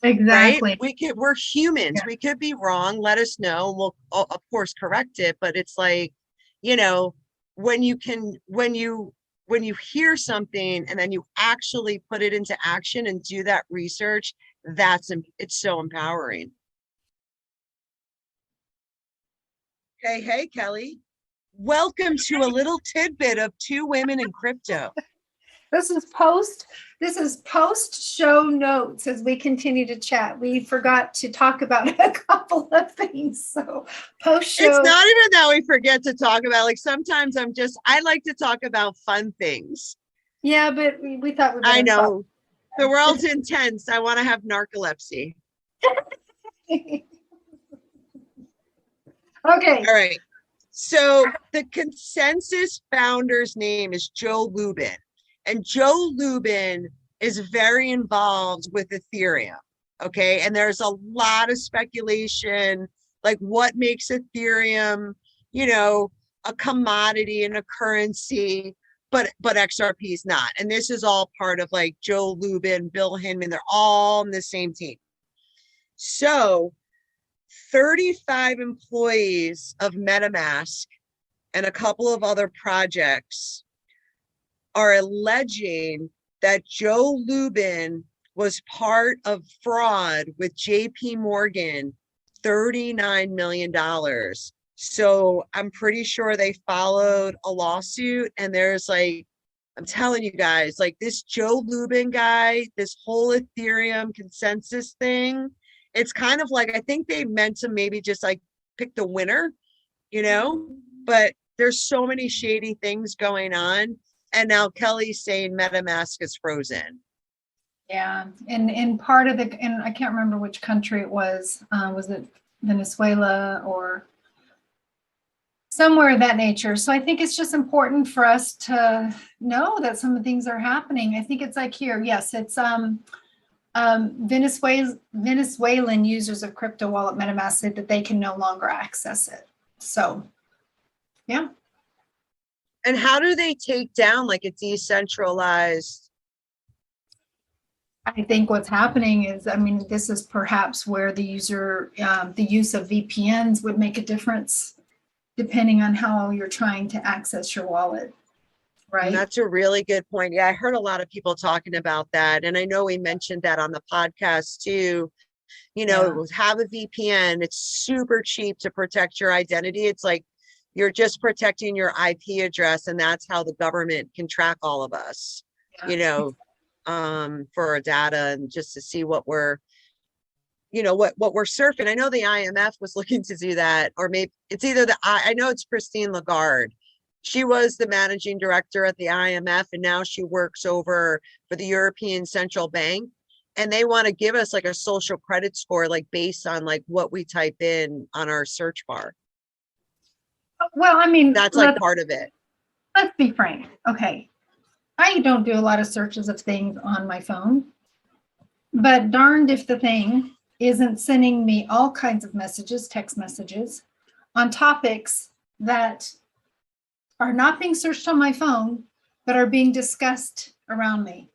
Exactly.
Right? We're humans. Yeah. We could be wrong. Let us know. We'll of course correct it. But it's like, you know, when you hear something and then you actually put it into action and do that research, it's so empowering. Hey, Kelly. Welcome to a little tidbit of Two Women in Crypto.
This is post show notes as we continue to chat. We forgot to talk about a couple of things. So post show.
It's not even that we forget to talk about, like, sometimes I like to talk about fun things.
Yeah, but we thought
I know the world's intense. I want to have narcolepsy.
Okay.
All right. So the consensus founder's name is Joe Lubin. And Joe Lubin is very involved with Ethereum, okay? And there's a lot of speculation, like what makes Ethereum, a commodity and a currency, but XRP is not. And this is all part of like Joe Lubin, Bill Hinman, they're all on the same team. So 35 employees of Metamask and a couple of other projects are alleging that Joe Lubin was part of fraud with JP Morgan, $39 million. So I'm pretty sure they followed a lawsuit, and there's like, I'm telling you guys, like this Joe Lubin guy, this whole Ethereum consensus thing, it's kind of like, I think they meant to maybe just like pick the winner, but there's so many shady things going on. And now Kelly's saying MetaMask is frozen.
Yeah, and part of and I can't remember which country it was. Was it Venezuela or somewhere of that nature? So I think it's just important for us to know that some of the things are happening. I think it's like here, yes, it's Venezuelan users of crypto wallet MetaMask said that they can no longer access it. So, yeah.
And how do they take down like a decentralized?
I think what's happening is, this is perhaps where the use of VPNs would make a difference, depending on how you're trying to access your wallet, right?
And that's a really good point. Yeah, I heard a lot of people talking about that. And I know we mentioned that on the podcast too. Have a VPN. It's super cheap to protect your identity. It's like, you're just protecting your IP address, and that's how the government can track all of us, for our data and just to see what we're, what we're surfing. I know the IMF was looking to do that, or maybe it's either I know it's Christine Lagarde. She was the managing director at the IMF, and now she works over for the European Central Bank. And they want to give us like a social credit score, like based on like what we type in on our search bar.
Well,
that's like part of it.
Let's be frank. Okay. I don't do a lot of searches of things on my phone, but darned if the thing isn't sending me all kinds of messages, text messages on topics that are not being searched on my phone, but are being discussed around me.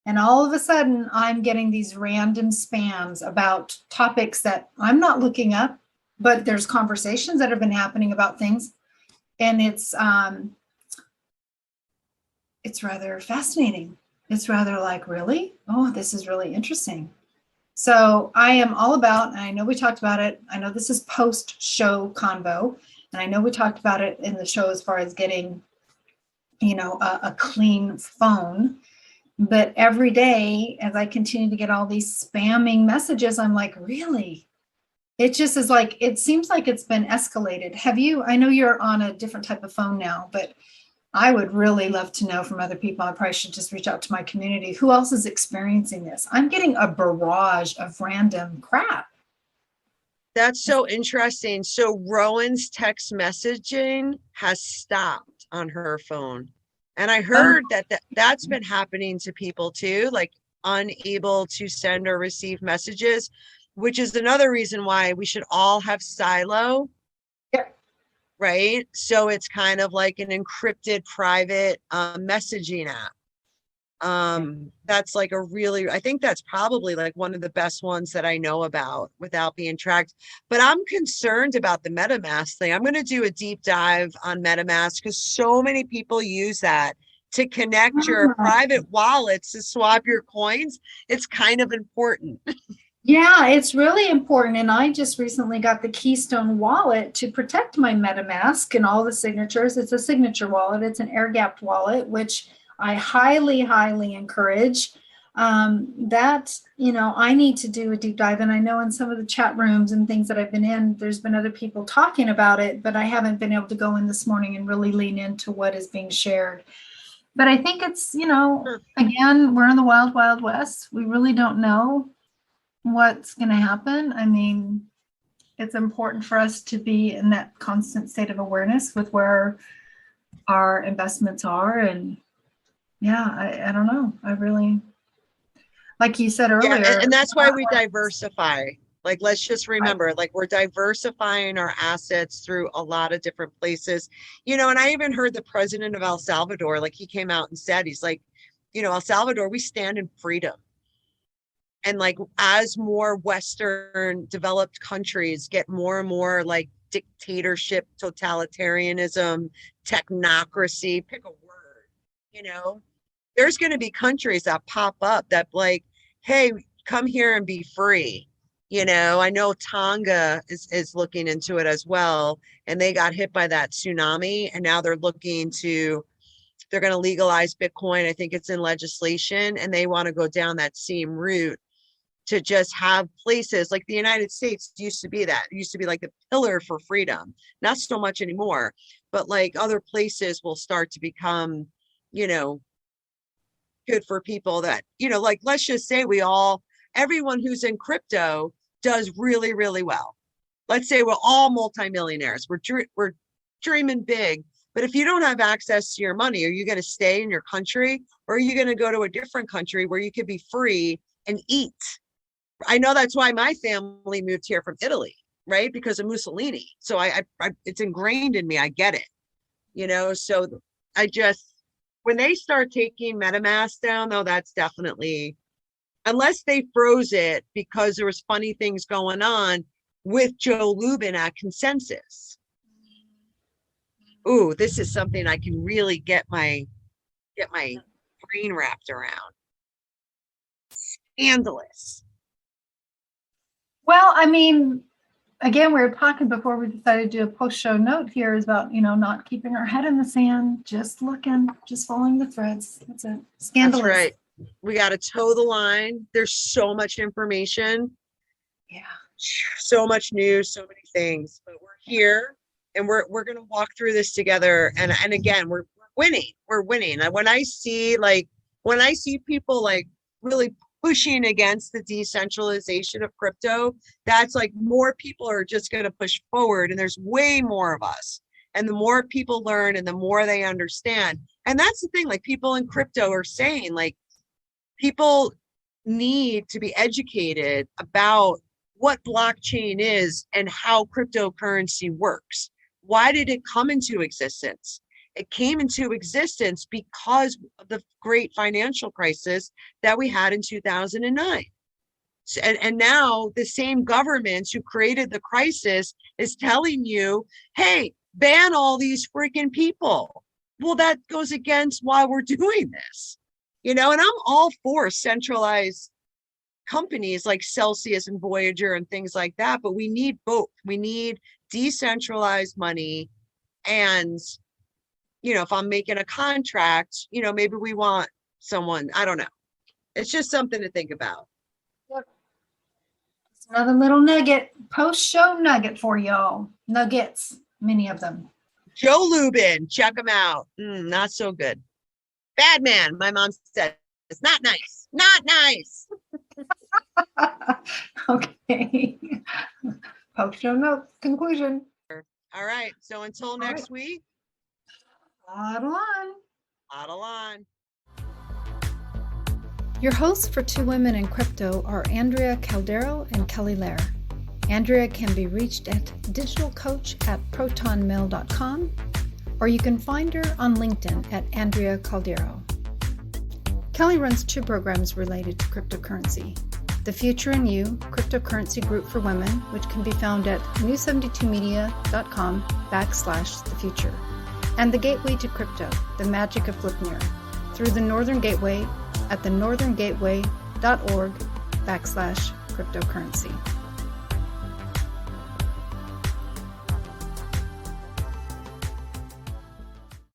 And all of a sudden I'm getting these random spams about topics that I'm not looking up, but there's conversations that have been happening about things. And it's rather fascinating. It's rather like, really? Oh, this is really interesting. So I am all about, and I know we talked about it, I know this is post-show convo, and I know we talked about it in the show as far as getting, a clean phone. But every day, as I continue to get all these spamming messages, I'm like, really? It just is like, it seems like it's been escalated. I know you're on a different type of phone now, but I would really love to know from other people. I probably should just reach out to my community. Who else is experiencing this? I'm getting a barrage of random crap.
That's so interesting. So Rowan's text messaging has stopped on her phone. And I heard that's been happening to people too, like unable to send or receive messages, which is another reason why we should all have Silo.
Yeah.
Right? So it's kind of like an encrypted private messaging app. That's like I think that's probably like one of the best ones that I know about without being tracked. But I'm concerned about the MetaMask thing. I'm going to do a deep dive on MetaMask because so many people use that to connect your private wallets to swap your coins. It's kind of important.
Yeah, it's really important. And I just recently got the Keystone wallet to protect my MetaMask and all the signatures. It's a signature wallet. It's an air-gapped wallet, which I highly, highly encourage that, I need to do a deep dive. And I know in some of the chat rooms and things that I've been in, there's been other people talking about it, but I haven't been able to go in this morning and really lean into what is being shared. But I think it's, again, we're in the wild, wild west. We really don't know what's going to happen. I mean, it's important for us to be in that constant state of awareness with where our investments are. And I don't know. I really, like you said earlier.
Yeah, and that's why we diversify. Like, let's just remember, like, we're diversifying our assets through a lot of different places. And I even heard the president of El Salvador, like, he came out and said, he's like, El Salvador, we stand in freedom. And like, as more Western developed countries get more and more like dictatorship, totalitarianism, technocracy, pick a word, there's going to be countries that pop up that like, hey, come here and be free. I know Tonga is looking into it as well. And they got hit by that tsunami. And now they're going to legalize Bitcoin. I think it's in legislation. And they want to go down that same route to just have places like the United States used to be that. It used to be like the pillar for freedom. Not so much anymore. But like other places will start to become, good for people that, like, let's just say everyone who's in crypto does really, really well. Let's say we're all multimillionaires. We're dreaming big. But if you don't have access to your money, are you going to stay in your country, or are you going to go to a different country where you could be free and eat? I know that's why my family moved here from Italy, right? Because of Mussolini. So I it's ingrained in me. I get it, so when they start taking MetaMask down, though, that's definitely, unless they froze it because there was funny things going on with Joe Lubin at Consensus. Ooh, this is something I can really get my brain wrapped around. Scandalous.
Well, I mean, again, we were talking before we decided to do a post-show note here is about, not keeping our head in the sand, just looking, just following the threads. That's it. Scandalous.
That's right. We got to toe the line. There's so much information.
Yeah.
So much news, so many things. But we're here and we're going to walk through this together. And again, we're winning. We're winning. And when I see people like really pushing against the decentralization of crypto, that's like more people are just going to push forward, and there's way more of us. And the more people learn and the more they understand. And that's the thing, like, people in crypto are saying, like, people need to be educated about what blockchain is and how cryptocurrency works. Why did it come into existence? It came into existence because of the great financial crisis that we had in 2009. And now the same governments who created the crisis is telling you, hey, ban all these freaking people. Well, that goes against why we're doing this, and I'm all for centralized companies like Celsius and Voyager and things like that, but we need both. We need decentralized money, and if I'm making a contract, maybe we want someone, I don't know. It's just something to think about.
Yep. It's another little nugget, post-show nugget for y'all. Nuggets, many of them.
Joe Lubin, check him out. Not so good. Bad man, my mom said. It's not nice. Not nice.
Okay. Post-show note, conclusion.
All right. So until next week.
Huddle on.
Huddle on.
Your hosts for Two Women in Crypto are Andrea Caldero and Kelly Lair. Andrea can be reached at digitalcoach@protonmail.com, or you can find her on LinkedIn at Andrea Caldero. Kelly runs two programs related to cryptocurrency. The Future in You Cryptocurrency Group for Women, which can be found at new72media.com/thefuture. And the Gateway to Crypto, the Magic of Flipnir, through the Northern Gateway at thenortherngateway.org/cryptocurrency.